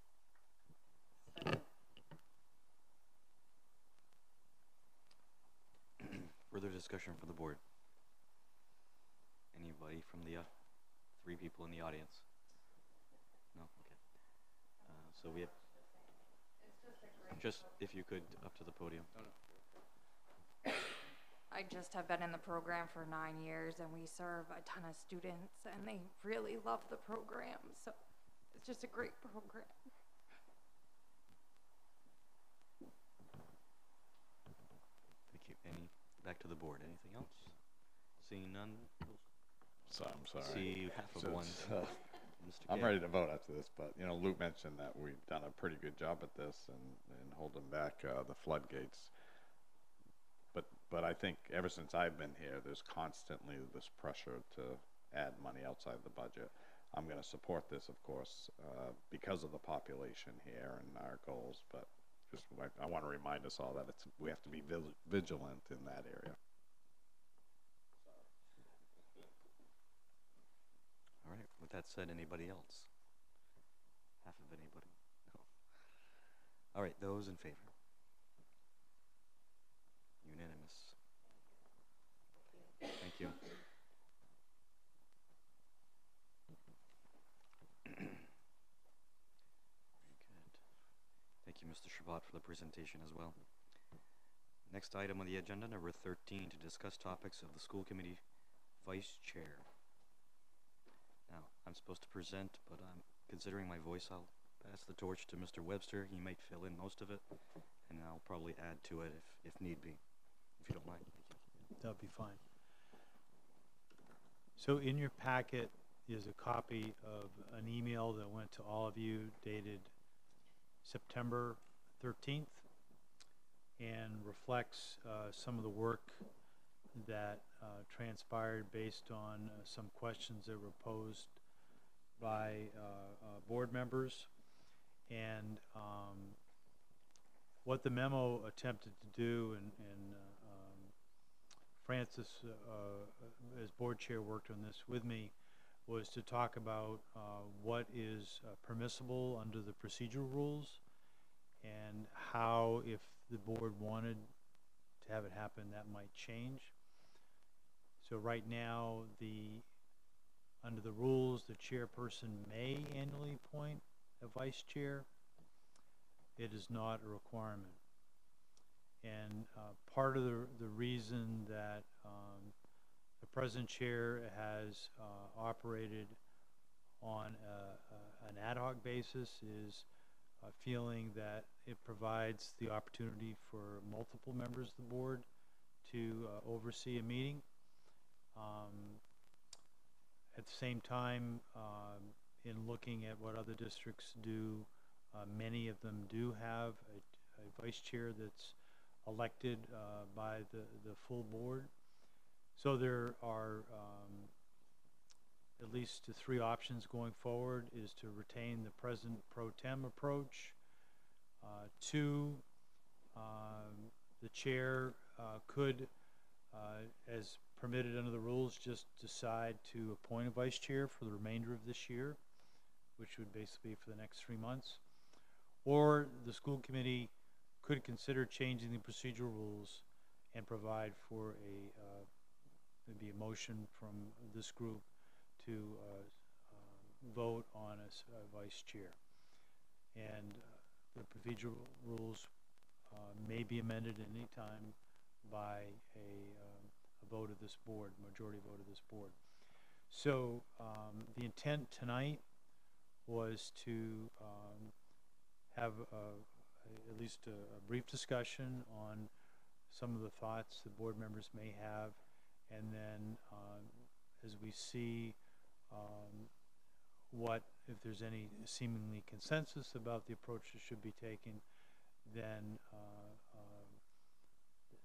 Further discussion from the board? Anybody from the 3 people in the audience? No? Okay. So we have, just if you could, up to the podium. I just have been in the program for 9 years, and we serve a ton of students, and they really love the program, so it's just a great program. Thank you. Back to the board. Anything else? Seeing none? So I'm sorry. See half of one. Mr. I'm K. ready to vote after this, but Luke mentioned that we've done a pretty good job at this and holding back the floodgates. But I think ever since I've been here, there's constantly this pressure to add money outside the budget. I'm going to support this, of course, because of the population here and our goals. But just I want to remind us all that we have to be vigilant in that area. All right. With that said, anybody else? Half of anybody? No. All right. Those in favor? Unanimous. Thank you. Very good. Thank you, Mr. Shabbat, for the presentation as well. Next item on the agenda, number 13, to discuss topics of the school committee vice chair. Now, I'm supposed to present, but considering my voice, I'll pass the torch to Mr. Webster. He might fill in most of it, and I'll probably add to it if need be, if you don't mind. That'll be fine. So in your packet is a copy of an email that went to all of you dated September 13th and reflects some of the work that transpired based on some questions that were posed by board members. And what the memo attempted to do, and Francis, as board chair, worked on this with me, was to talk about what is permissible under the procedural rules and how, if the board wanted to have it happen, that might change. So right now, under the rules, the chairperson may annually appoint a vice chair. It is not a requirement. And part of the reason that the present chair has operated on an ad hoc basis is feeling that it provides the opportunity for multiple members of the board to oversee a meeting. At the same time, in looking at what other districts do, many of them do have a vice chair that's elected by the full board. So there are at least 3 options going forward: is to retain the president pro tem approach. 2, the chair could, as permitted under the rules, just decide to appoint a vice chair for the remainder of this year, which would basically be for the next 3 months. Or the school committee could consider changing the procedural rules and provide for maybe a motion from this group to vote on a vice chair. And the procedural rules may be amended at any time by a vote of this board, majority vote of this board. So the intent tonight was to have at least a brief discussion on some of the thoughts the board members may have, and then as we see if there's any seemingly consensus about the approach that should be taken, then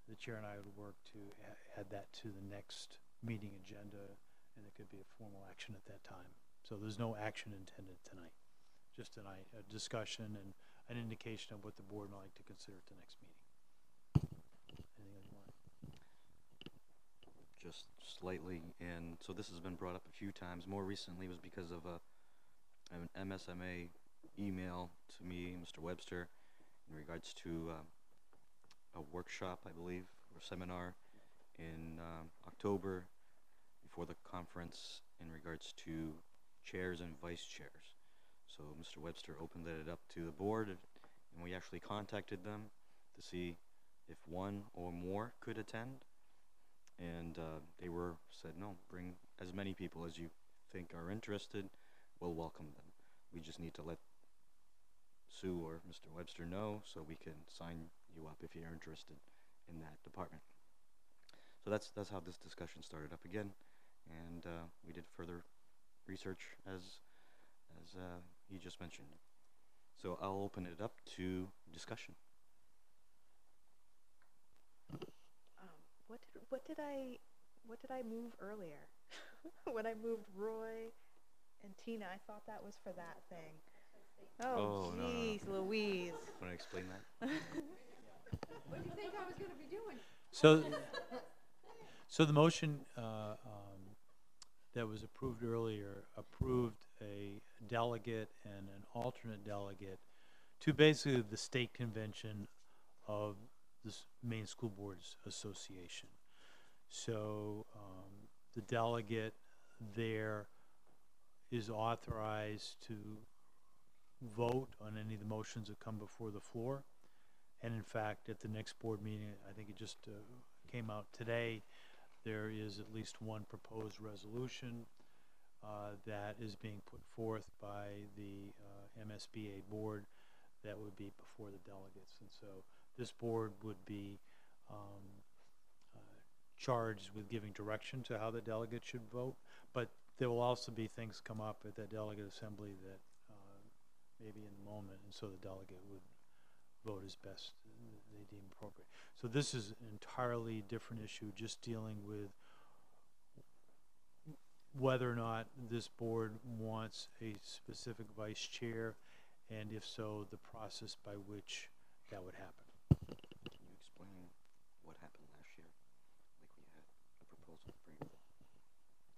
the chair and I would work to add that to the next meeting agenda, and it could be a formal action at that time. So there's no action intended tonight, just tonight a discussion and an indication of what the board would like to consider at the next meeting. Anything else you want? Just slightly, and so this has been brought up a few times. More recently was because of an MSMA email to me, Mr. Webster, in regards to a workshop, I believe, or seminar in October before the conference in regards to chairs and vice chairs. So Mr. Webster opened it up to the board, and we actually contacted them to see if one or more could attend. And they said, no, bring as many people as you think are interested. We'll welcome them. We just need to let Sue or Mr. Webster know so we can sign you up if you're interested in that department. So that's how this discussion started up again, and we did further research as he just mentioned. So I'll open it up to discussion. What did I move earlier? When I moved Roy and Tina, I thought that was for that thing. Oh, jeez, no. Louise. Want to explain that? What do you think I was going to be doing? So the motion that was approved earlier approved a delegate and an alternate delegate to basically the state convention of the Maine School Boards Association. So the delegate there is authorized to vote on any of the motions that come before the floor. And in fact, at the next board meeting, I think it just came out today, there is at least one proposed resolution that is being put forth by the MSBA board that would be before the delegates. And so this board would be charged with giving direction to how the delegates should vote, but there will also be things come up at that delegate assembly that maybe in the moment, and so the delegate would vote as best they deem appropriate. So this is an entirely different issue, just dealing with whether or not this board wants a specific vice chair, and if so, the process by which that would happen. Can you explain what happened last year? Like we had a proposal to bring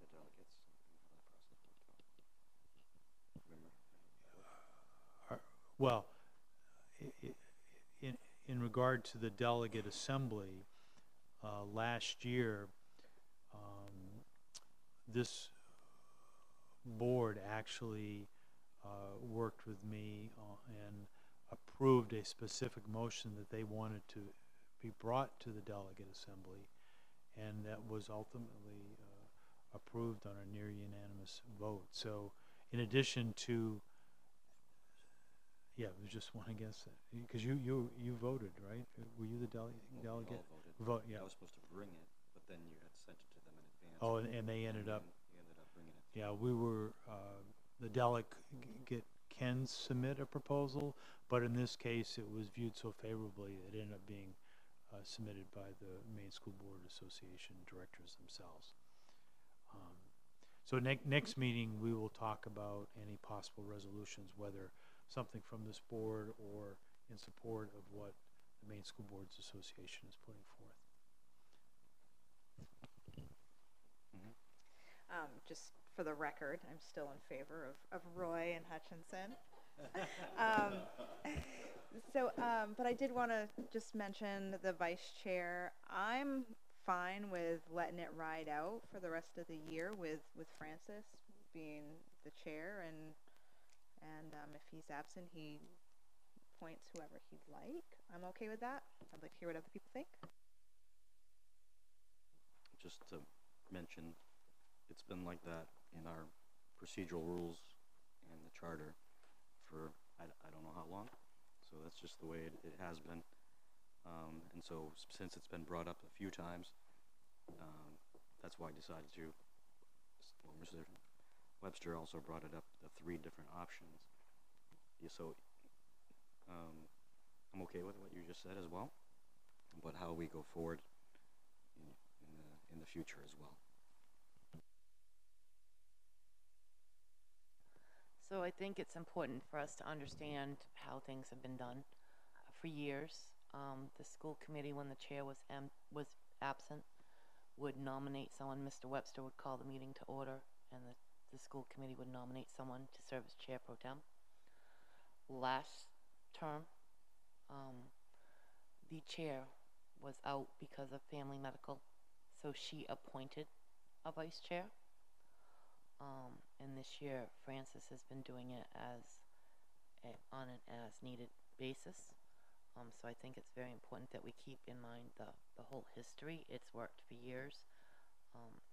the delegates and how that process worked out. Remember? Well, in regard to the delegate assembly, last year, this board actually worked with me and approved a specific motion that they wanted to be brought to the delegate assembly, and that was ultimately approved on a near unanimous vote. So in addition to, yeah, it was just one against it, because you voted, right? Were you the delegate? We all voted. Yeah. I was supposed to bring it, but then you had sent it to them in advance. Oh, and they ended up. You ended up bringing it. Yeah, we were the delegate can submit a proposal, but in this case, it was viewed so favorably it ended up being submitted by the Maine School Board Association directors themselves. So next meeting, we will talk about any possible resolutions, whether something from this board or in support of what the Maine School Boards Association is putting forth. Just for the record, I'm still in favor of Roy and Hutchinson. But I did want to just mention the vice chair. I'm fine with letting it ride out for the rest of the year with Francis being the chair, and if he's absent, he appoints whoever he'd like. I'm okay with that. I'd like to hear what other people think. Just to mention, it's been like that in our procedural rules and the charter for I don't know how long. So that's just the way it has been. And so since it's been brought up a few times, that's why I decided to, well, Mr. Webster also brought it up, the 3 different options. Yeah, so I'm okay with what you just said as well, but how we go forward in the future as well. So I think it's important for us to understand how things have been done for years. The school committee, when the chair was absent, would nominate someone. Mr. Webster would call the meeting to order, and the school committee would nominate someone to serve as chair pro tem. Last term, the chair was out because of family medical, so she appointed a vice chair. And this year, Francis has been doing it on an as-needed basis. So I think it's very important that we keep in mind the whole history. It's worked for years.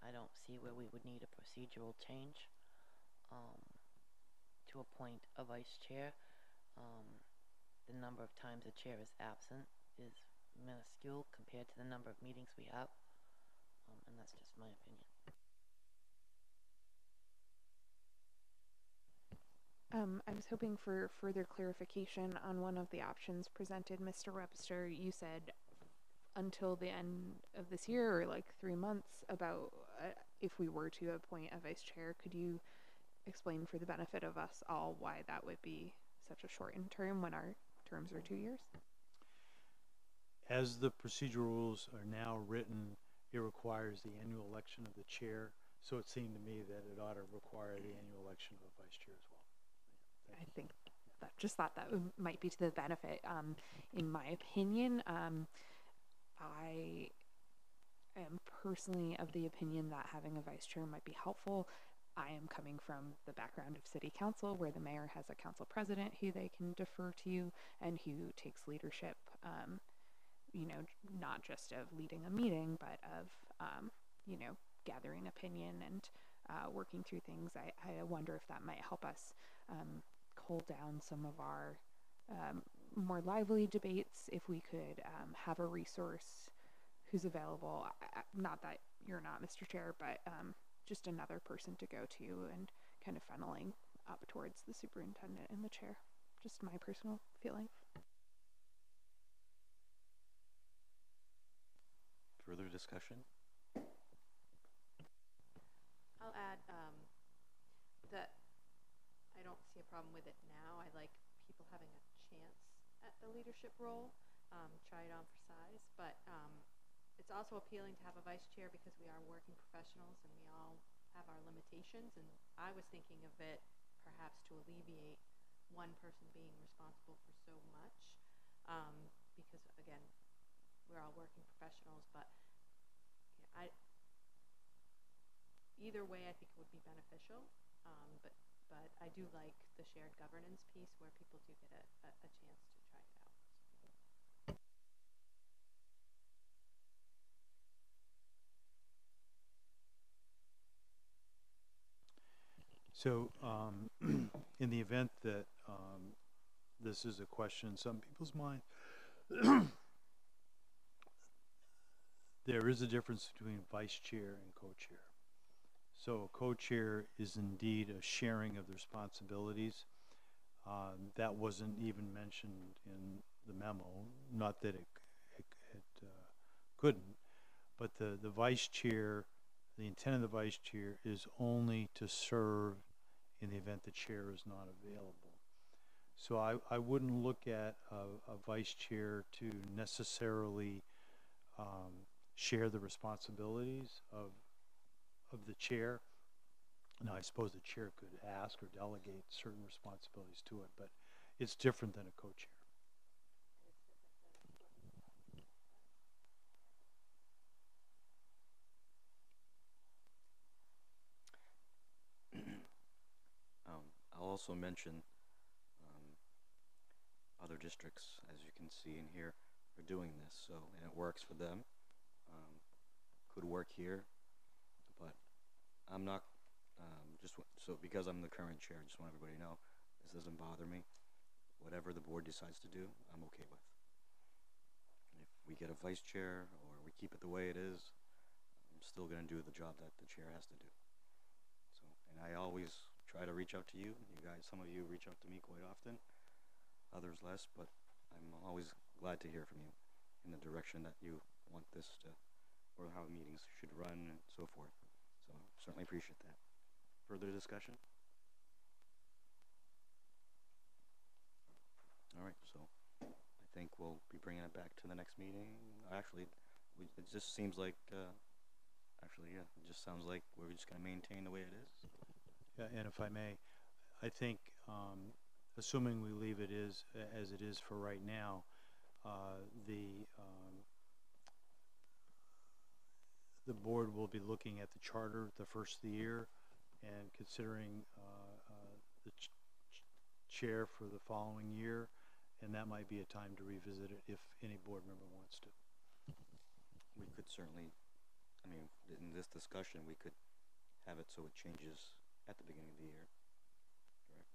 I don't see where we would need a procedural change to appoint a vice chair. The number of times a chair is absent is minuscule compared to the number of meetings we have, and that's just my opinion. I was hoping for further clarification on one of the options presented. Mr. Webster, you said until the end of this year, or like 3 months, about if we were to appoint a vice chair. Could you explain for the benefit of us all why that would be such a shortened term when our terms are 2 years? As the procedural rules are now written, it requires the annual election of the chair. So it seemed to me that it ought to require the annual election of a vice chair as well. I think that just thought that might be to the benefit. In my opinion, I am personally of the opinion that having a vice chair might be helpful. I am coming from the background of city council, where the mayor has a council president who they can defer to and who takes leadership, not just of leading a meeting, but of, gathering opinion and working through things. I wonder if that might help us cool down some of our more lively debates if we could have a resource who's available. Not that you're not, Mr. Chair, but just another person to go to and kind of funneling up towards the superintendent and the chair. Just my personal feeling. Further discussion? I'll add that I don't see a problem with it now. I like people having a chance at the leadership role. Try it on for size, but it's also appealing to have a vice chair because we are working professionals and we all have our limitations. And I was thinking of it perhaps to alleviate one person being responsible for so much, because again, we're all working professionals. But either way, I think it would be beneficial. But I do like the shared governance piece where people do get a chance to try it out. So in the event that this is a question in some people's mind, there is a difference between vice chair and co-chair. So a co-chair is indeed a sharing of the responsibilities. That wasn't even mentioned in the memo, not that it couldn't, but the vice chair, the intent of the vice chair is only to serve in the event the chair is not available. So I wouldn't look at a vice chair to necessarily share the responsibilities of the chair. I suppose the chair could ask or delegate certain responsibilities to it, but it's different than a co-chair. I'll also mention other districts, as you can see in here, are doing this, so, and it works for them. Could work here, but I'm not, so because I'm the current chair, I just want everybody to know, this doesn't bother me. Whatever the board decides to do, I'm okay with. If we get a vice chair, or we keep it the way it is, I'm still gonna do the job that the chair has to do. So, and I always try to reach out to you. You guys, some of you reach out to me quite often, others less, but I'm always glad to hear from you in the direction that you want this to, or how meetings should run and so forth. So certainly appreciate that. Further discussion? All right, so I think we'll be bringing it back to the next meeting. Actually, it just seems like, yeah, it just sounds like we're just gonna maintain the way it is. Yeah, and if I may, I think, assuming we leave it as it is for right now, the board will be looking at the charter the first of the year and considering the chair for the following year, and that might be a time to revisit it if any board member wants to. We could certainly, I mean, in this discussion, we could have it so it changes at the beginning of the year. Correct?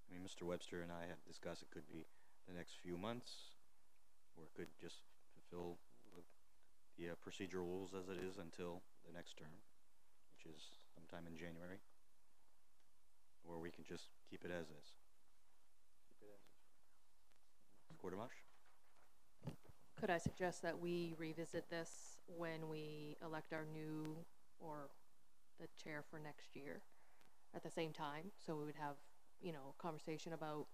I mean, Mr. Webster and I had discussed it could be the next few months, or it could just fulfill the procedural rules as it is until the next term, which is sometime in January. Or we can just keep it as is. Keep it as is. Quartermash? Could I suggest that we revisit this when we elect our new, or the chair for next year at the same time? So we would have, you know, conversation about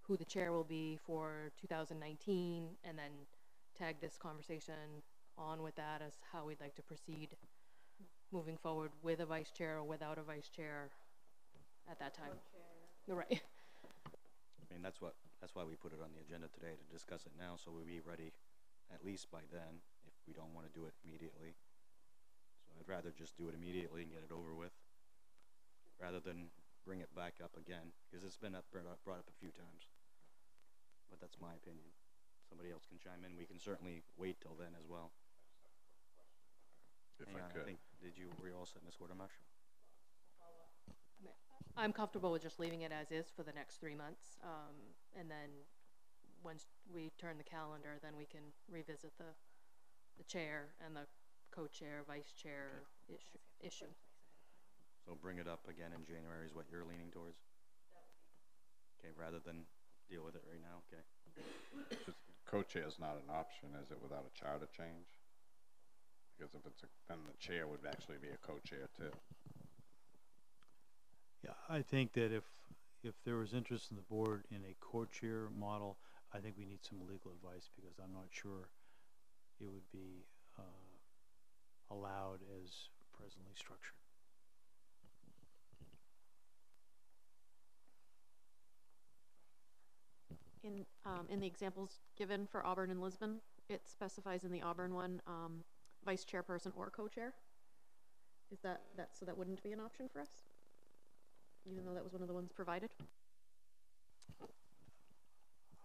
who the chair will be for 2019, and then tag this conversation on with that as how we'd like to proceed moving forward with a vice chair or without a vice chair at that time. You're right. I mean, that's why we put it on the agenda today, to discuss it now, so we'll be ready at least by then, if we don't want to do it immediately. So I'd rather just do it immediately and get it over with, rather than bring it back up again, because it's been brought up a few times. But that's my opinion. Somebody else can chime in. We can certainly wait till then as well. If I could. Were you all set, Ms. Quartermash? I'm comfortable with just leaving it as is for the next 3 months, and then once we turn the calendar, then we can revisit the chair and the co-chair, vice chair issue. So bring it up again in January is what you're leaning towards? Okay, rather than deal with it right now, okay. Co-chair is not an option, is it, without a charter change? Because if it's then the chair would actually be a co-chair too. Yeah, I think that if there was interest in the board in a co-chair model, I think we need some legal advice, because I'm not sure it would be allowed as presently structured. In the examples given for Auburn and Lisbon, it specifies in the Auburn one, vice chairperson or co-chair. Is that so that wouldn't be an option for us, even though that was one of the ones provided?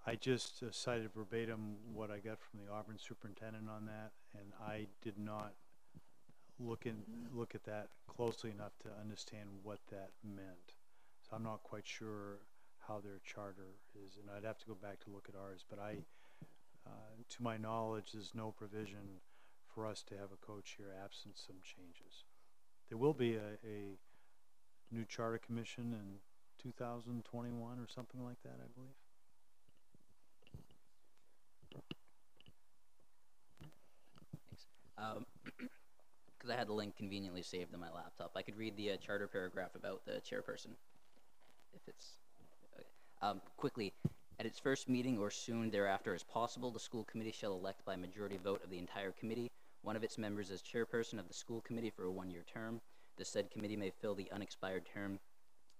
I just cited verbatim what I got from the Auburn superintendent on that, and I did not look at that closely enough to understand what that meant. So I'm not quite sure how their charter is, and I'd have to go back to look at ours. But to my knowledge, there's no provision for us to have a co-chair absent some changes. There will be a new charter commission in 2021 or something like that, I believe. Because I had the link conveniently saved on my laptop, I could read the charter paragraph about the chairperson, if it's okay. Quickly. At its first meeting or soon thereafter as possible, the school committee shall elect by majority vote of the entire committee one of its members as chairperson of the school committee for a 1-year term. The said committee may fill the unexpired term.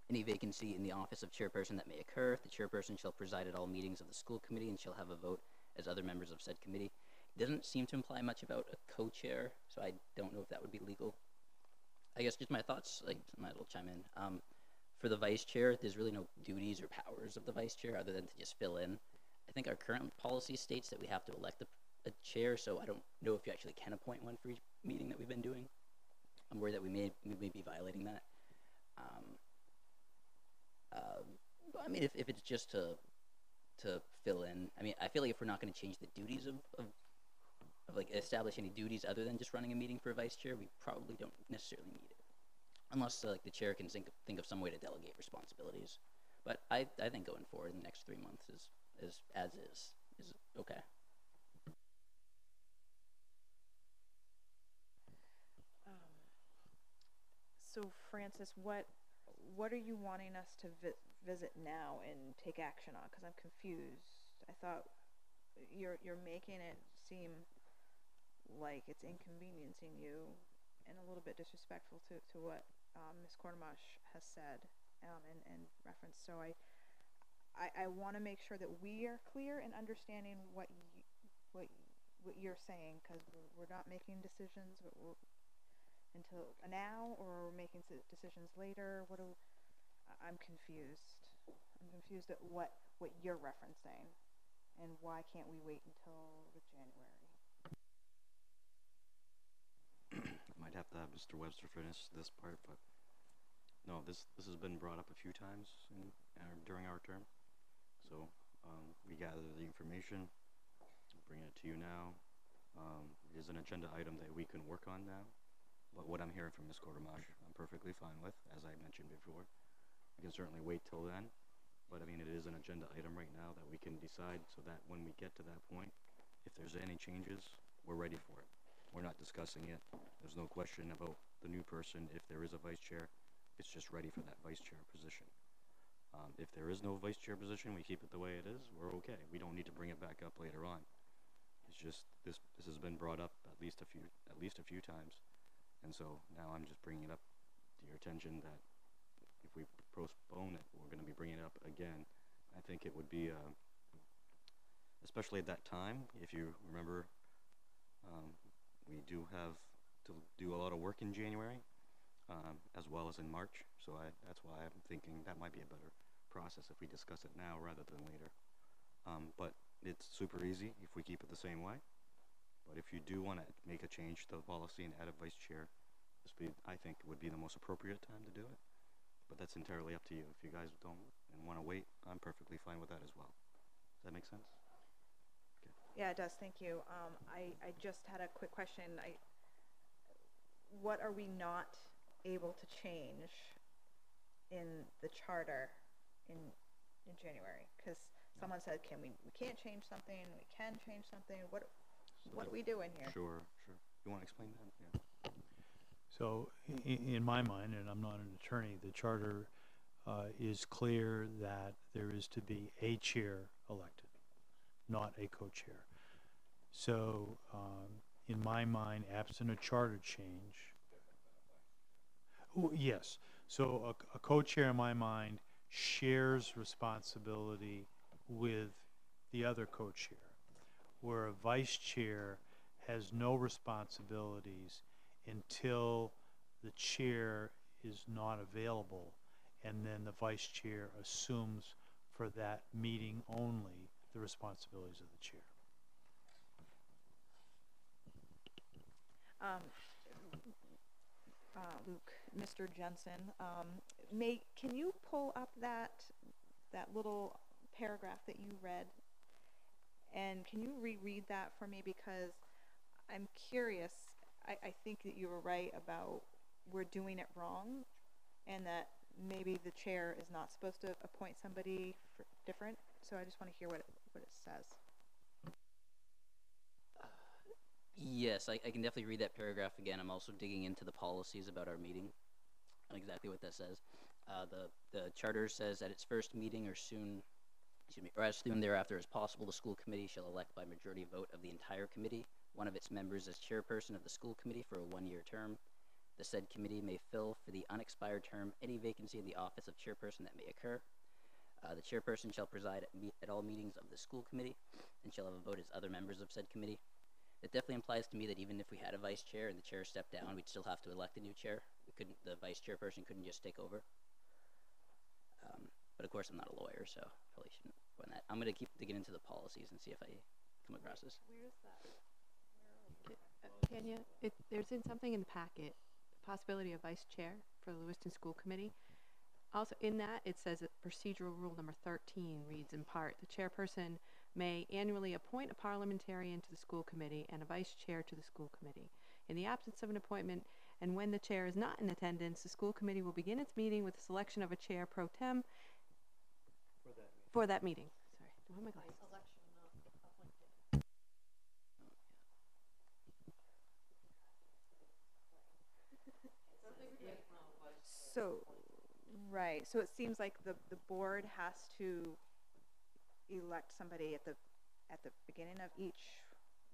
Any vacancy in the office of chairperson that may occur, the chairperson shall preside at all meetings of the school committee and shall have a vote as other members of said committee. It doesn't seem to imply much about a co-chair, so I don't know if that would be legal. I guess just my thoughts, like, might as well chime in. For the vice chair, there's really no duties or powers of the vice chair other than to just fill in. I think our current policy states that we have to elect a chair, so I don't know if you actually can appoint one for each meeting that we've been doing. I'm worried that we may be violating that. I mean, if it's just to fill in, I mean, I feel like if we're not going to change the duties of like establish any duties other than just running a meeting for a vice chair, we probably don't necessarily need it, unless like the chair can think of some way to delegate responsibilities. But I think going forward in the next 3 months is okay. So Francis, what are you wanting us to visit now and take action on? Because I'm confused. I thought you're making it seem like it's inconveniencing you and a little bit disrespectful to what Ms. Cornamash has said and referenced. So I want to make sure that we are clear in understanding what you're saying, because we're not making decisions until now, or we're making decisions later. I'm confused. I'm confused at what you're referencing, and why can't we wait until January? I might have to have Mr. Webster finish this part, but no, this has been brought up a few times during our term. So we gather the information, bring it to you now. It is an agenda item that we can work on now. But what I'm hearing from Ms. Cortamash, I'm perfectly fine with, as I mentioned before. We can certainly wait till then, but I mean, it is an agenda item right now that we can decide, so that when we get to that point, if there's any changes, we're ready for it. We're not discussing it. There's no question about the new person. If there is a vice chair, it's just ready for that vice chair position. If there is no vice chair position, we keep it the way it is, we're okay. We don't need to bring it back up later on. It's just this has been brought up at least a few times. And so now I'm just bringing it up to your attention that if we postpone it, we're going to be bringing it up again. I think it would be, especially at that time, if you remember, we do have to do a lot of work in January, as well as in March. So that's why I'm thinking that might be a better process if we discuss it now rather than later. But it's super easy if we keep it the same way. But if you do want to make a change to the policy and add a vice chair, I think would be the most appropriate time to do it. But that's entirely up to you. If you guys don't and want to wait, I'm perfectly fine with that as well. Does that make sense? Okay. Yeah, it does. Thank you. I just had a quick question. What are we not able to change in the charter in January? Because someone said, we can't change something, we can change something. What are we doing here? Sure. You want to explain that? Yeah. So in my mind, and I'm not an attorney, the charter is clear that there is to be a chair elected, not a co-chair. So in my mind, absent a charter change, yes. So a co-chair in my mind shares responsibility with the other co-chair, where a vice chair has no responsibilities until the chair is not available, and then the vice chair assumes for that meeting only the responsibilities of the chair. Luke, Mr. Jensen, can you pull up that little paragraph that you read, and can you reread that for me, because I'm curious. I think that you were right about we're doing it wrong, and that maybe the chair is not supposed to appoint somebody different. So I just want to hear what it says. Yes, I can definitely read that paragraph again. I'm also digging into the policies about our meeting on exactly what that says. The charter says at its first meeting or as soon thereafter as possible, the school committee shall elect by majority vote of the entire committee one of its members as chairperson of the school committee for a 1-year term. The said committee may fill for the unexpired term any vacancy in the office of chairperson that may occur. The chairperson shall preside at all meetings of the school committee and shall have a vote as other members of said committee. It definitely implies to me that even if we had a vice chair and the chair stepped down, we'd still have to elect a new chair. The vice chairperson couldn't just take over. But of course, I'm not a lawyer, so probably shouldn't go on that. I'm going to keep digging into the policies and see if I come across this. Where is that? Tanya, there's something in the packet, the possibility of vice chair for the Lewiston School Committee. Also in that, it says that procedural rule number 13 reads in part, the chairperson may annually appoint a parliamentarian to the school committee and a vice chair to the school committee. In the absence of an appointment and when the chair is not in attendance, the school committee will begin its meeting with the selection of a chair pro tem for that meeting. Sorry, do I have my glasses? So, right, so it seems like the board has to elect somebody at the beginning of each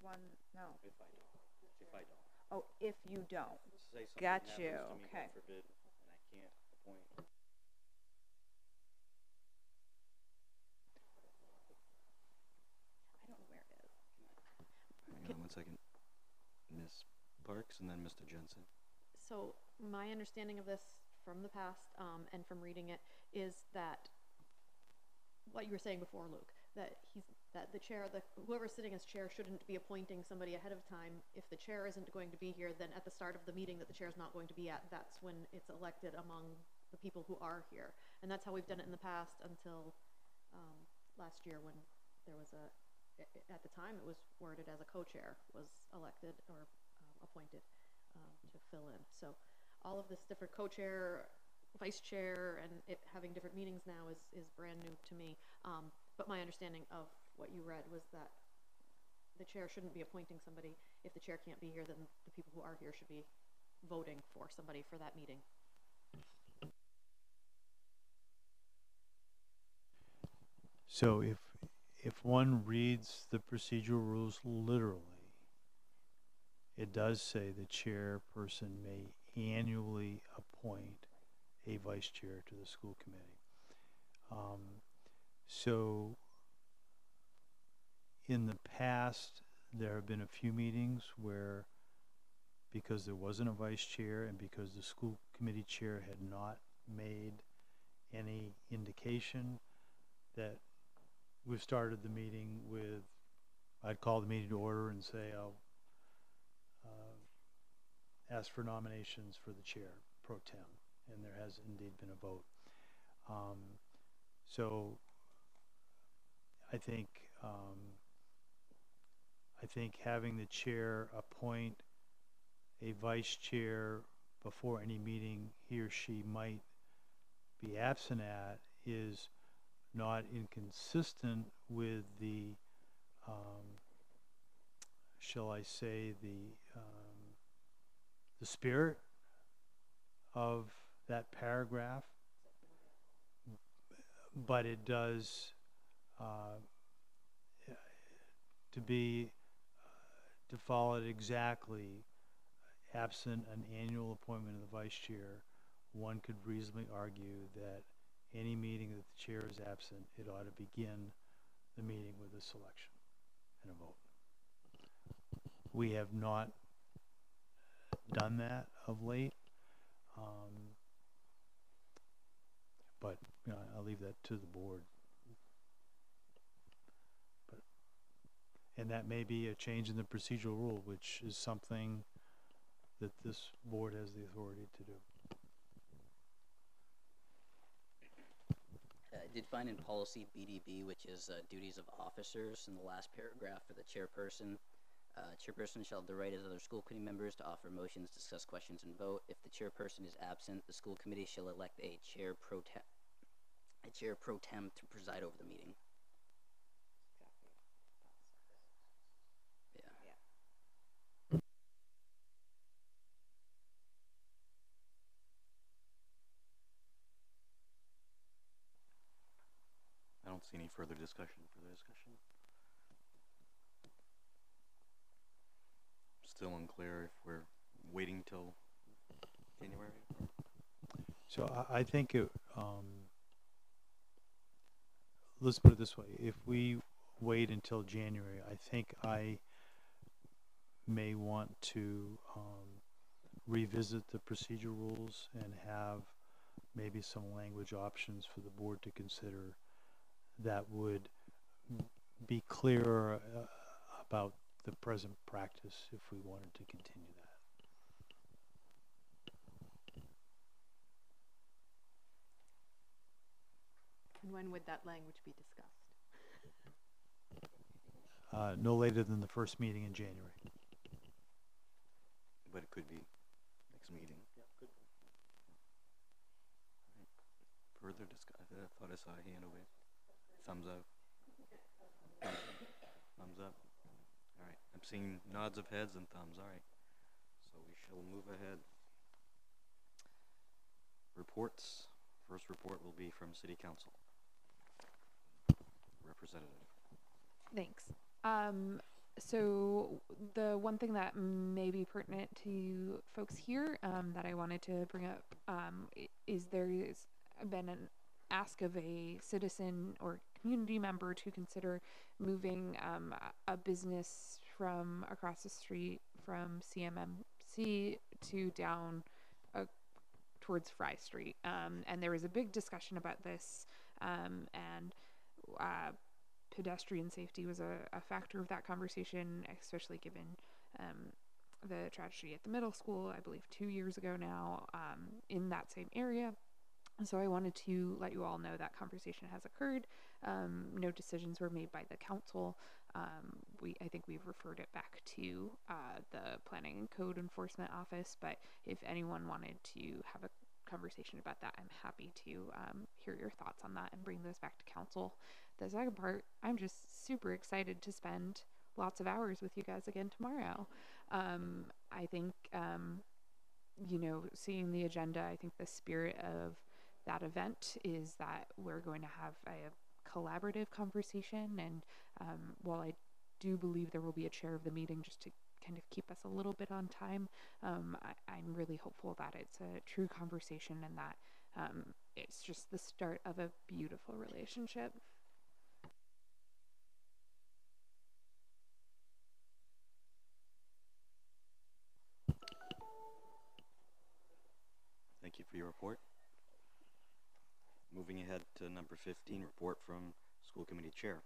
one, no. If I don't. Oh, if you don't. Say something Got happens you, to me, okay. God forbid, and I can't appoint. I don't know where it is. Hang on 1 second. Ms. Parks and then Mr. Jensen. So my understanding of this from the past and from reading it is that what you were saying before, Luke, that the chair, whoever's sitting as chair shouldn't be appointing somebody ahead of time. If the chair isn't going to be here, then at the start of the meeting that the chair is not going to be at, that's when it's elected among the people who are here. And that's how we've done it in the past until last year when there was at the time it was worded as a co-chair was elected or appointed to fill in. So all of this different co-chair, vice chair, and it having different meetings now is brand new to me. But my understanding of what you read was that the chair shouldn't be appointing somebody. If the chair can't be here, then the people who are here should be voting for somebody for that meeting. So if one reads the procedural rules literally, it does say the chairperson may annually appoint a vice chair to the school committee. So in the past, there have been a few meetings where, because there wasn't a vice chair and because the school committee chair had not made any indication, that we've started the meeting with, I'd call the meeting to order and say, I'll ask for nominations for the chair pro tem, and there has indeed been a vote. So I think having the chair appoint a vice chair before any meeting he or she might be absent at is not inconsistent with the, shall I say, the spirit of that paragraph, but it does to follow it exactly, absent an annual appointment of the vice chair, one could reasonably argue that any meeting that the chair is absent, it ought to begin the meeting with a selection and a vote. We have not done that of late, but I'll leave that to the board. And that may be a change in the procedural rule, which is something that this board has the authority to do. I did find in policy BDB, which is duties of officers, in the last paragraph for the chairperson. Chairperson shall have the right as other school committee members to offer motions, discuss questions, and vote. If the chairperson is absent, the school committee shall elect a chair pro tem to preside over the meeting. I don't see any further discussion. Still unclear if we're waiting till January? So I think it, let's put it this way. If we wait until January, I think I may want to revisit the procedure rules and have maybe some language options for the board to consider that would be clearer about the present practice if we wanted to continue that. And when would that language be discussed? No later than the first meeting in January. But it could be next meeting. Yeah, could be. Right. Further discuss. I thought I saw a hand over here. Thumbs up. Thumbs up. All right. I'm seeing nods of heads and thumbs. All right. So we shall move ahead. Reports. First report will be from City Council. Representative. Thanks. So the one thing that may be pertinent to folks here that I wanted to bring up is there's been an ask of a citizen or community member to consider moving a business from across the street from CMMC to down towards Fry Street. And there was a big discussion about this and pedestrian safety was a factor of that conversation, especially given the tragedy at the middle school, I believe 2 years ago now, in that same area. And so I wanted to let you all know that conversation has occurred. No decisions were made by the council. I think we've referred it back to the Planning and Code Enforcement Office, but if anyone wanted to have a conversation about that, I'm happy to hear your thoughts on that and bring those back to council. The second part, I'm just super excited to spend lots of hours with you guys again tomorrow. I think, you know, seeing the agenda, I think the spirit of that event is that we're going to have a collaborative conversation. And while I do believe there will be a chair of the meeting just to kind of keep us a little bit on time, I'm really hopeful that it's a true conversation and that it's just the start of a beautiful relationship. Thank you for your report. Moving ahead to number 15, report from School Committee Chair.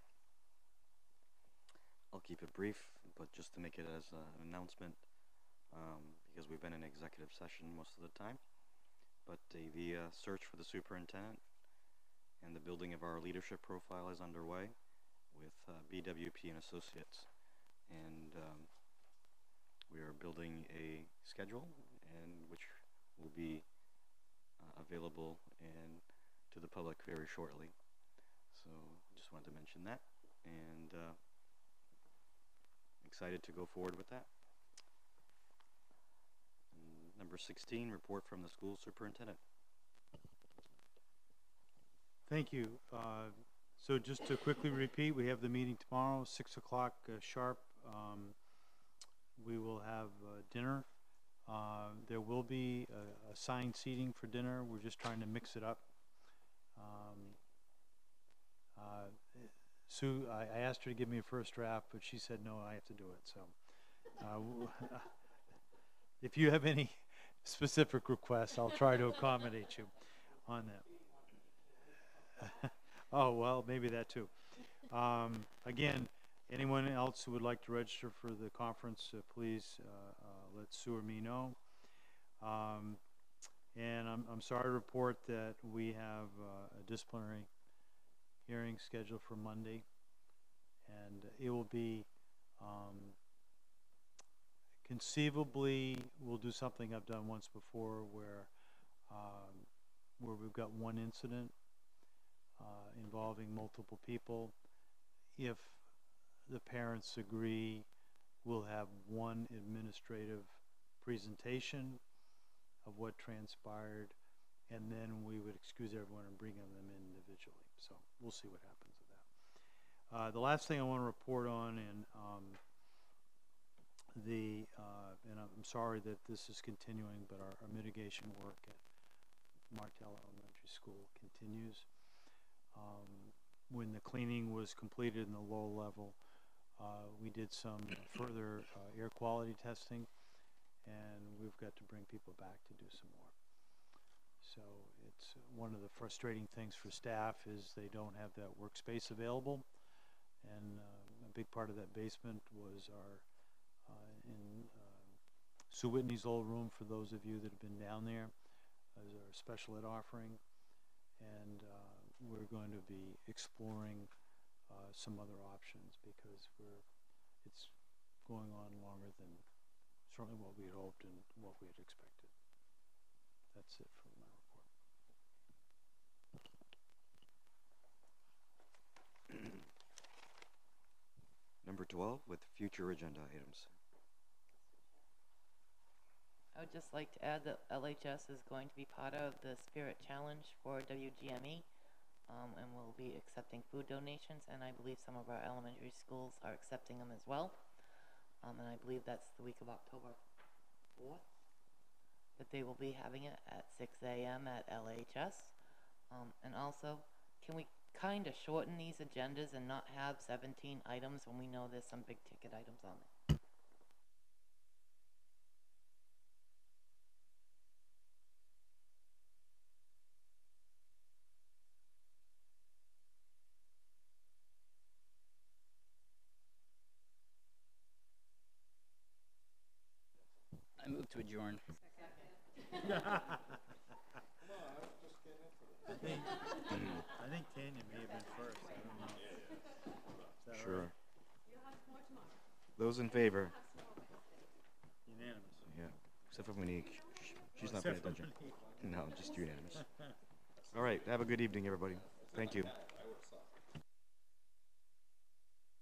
I'll keep it brief, but just to make it as an announcement, because we've been in executive session most of the time, but the search for the superintendent and the building of our leadership profile is underway with BWP and Associates. And we are building a schedule and which will be available and to the public very shortly. So just wanted to mention that, and excited to go forward with that. And number 16, report from the school superintendent. Thank you. So just to quickly repeat, we have the meeting tomorrow, 6 o'clock sharp. We will have dinner. There will be assigned seating for dinner. We're just trying to mix it up. Sue, I asked her to give me a first draft, but she said, no, I have to do it. So if you have any specific requests, I'll try to accommodate you on that. Oh, well, maybe that too. Again, anyone else who would like to register for the conference, please let Sue or me know. And I'm sorry to report that we have a disciplinary hearing scheduled for Monday, and it will be conceivably we'll do something I've done once before where we've got one incident involving multiple people. If the parents agree, we'll have one administrative presentation of what transpired, and then we would excuse everyone and bring them in individually. So we'll see what happens with that. The last thing I want to report on, and And I'm sorry that this is continuing, but our mitigation work at Martell Elementary School continues. When the cleaning was completed in the low level, we did some further air quality testing, and we've got to bring people back to do some more. So it's one of the frustrating things for staff is they don't have that workspace available, and a big part of that basement was our Sue Whitney's old room, for those of you that have been down there, is our special ed offering, and we're going to be exploring some other options because it's going on longer than certainly what we had hoped and what we had expected. That's it for my report. Number 12 with future agenda items. I would just like to add that LHS is going to be part of the Spirit Challenge for WGME, and we'll be accepting food donations, and I believe some of our elementary schools are accepting them as well. And I believe that's the week of October 4th that they will be having it at 6 a.m. at LHS. And also, can we kind of shorten these agendas and not have 17 items when we know there's some big ticket items on there? I move to adjourn. I think Tanya may have been first. I don't know. Is that Sure. right? Those in favor? Unanimous. Yeah, except for Monique. She's not paying Except for attention. Monique. No, just unanimous. All right, have a good evening, everybody. Thank you.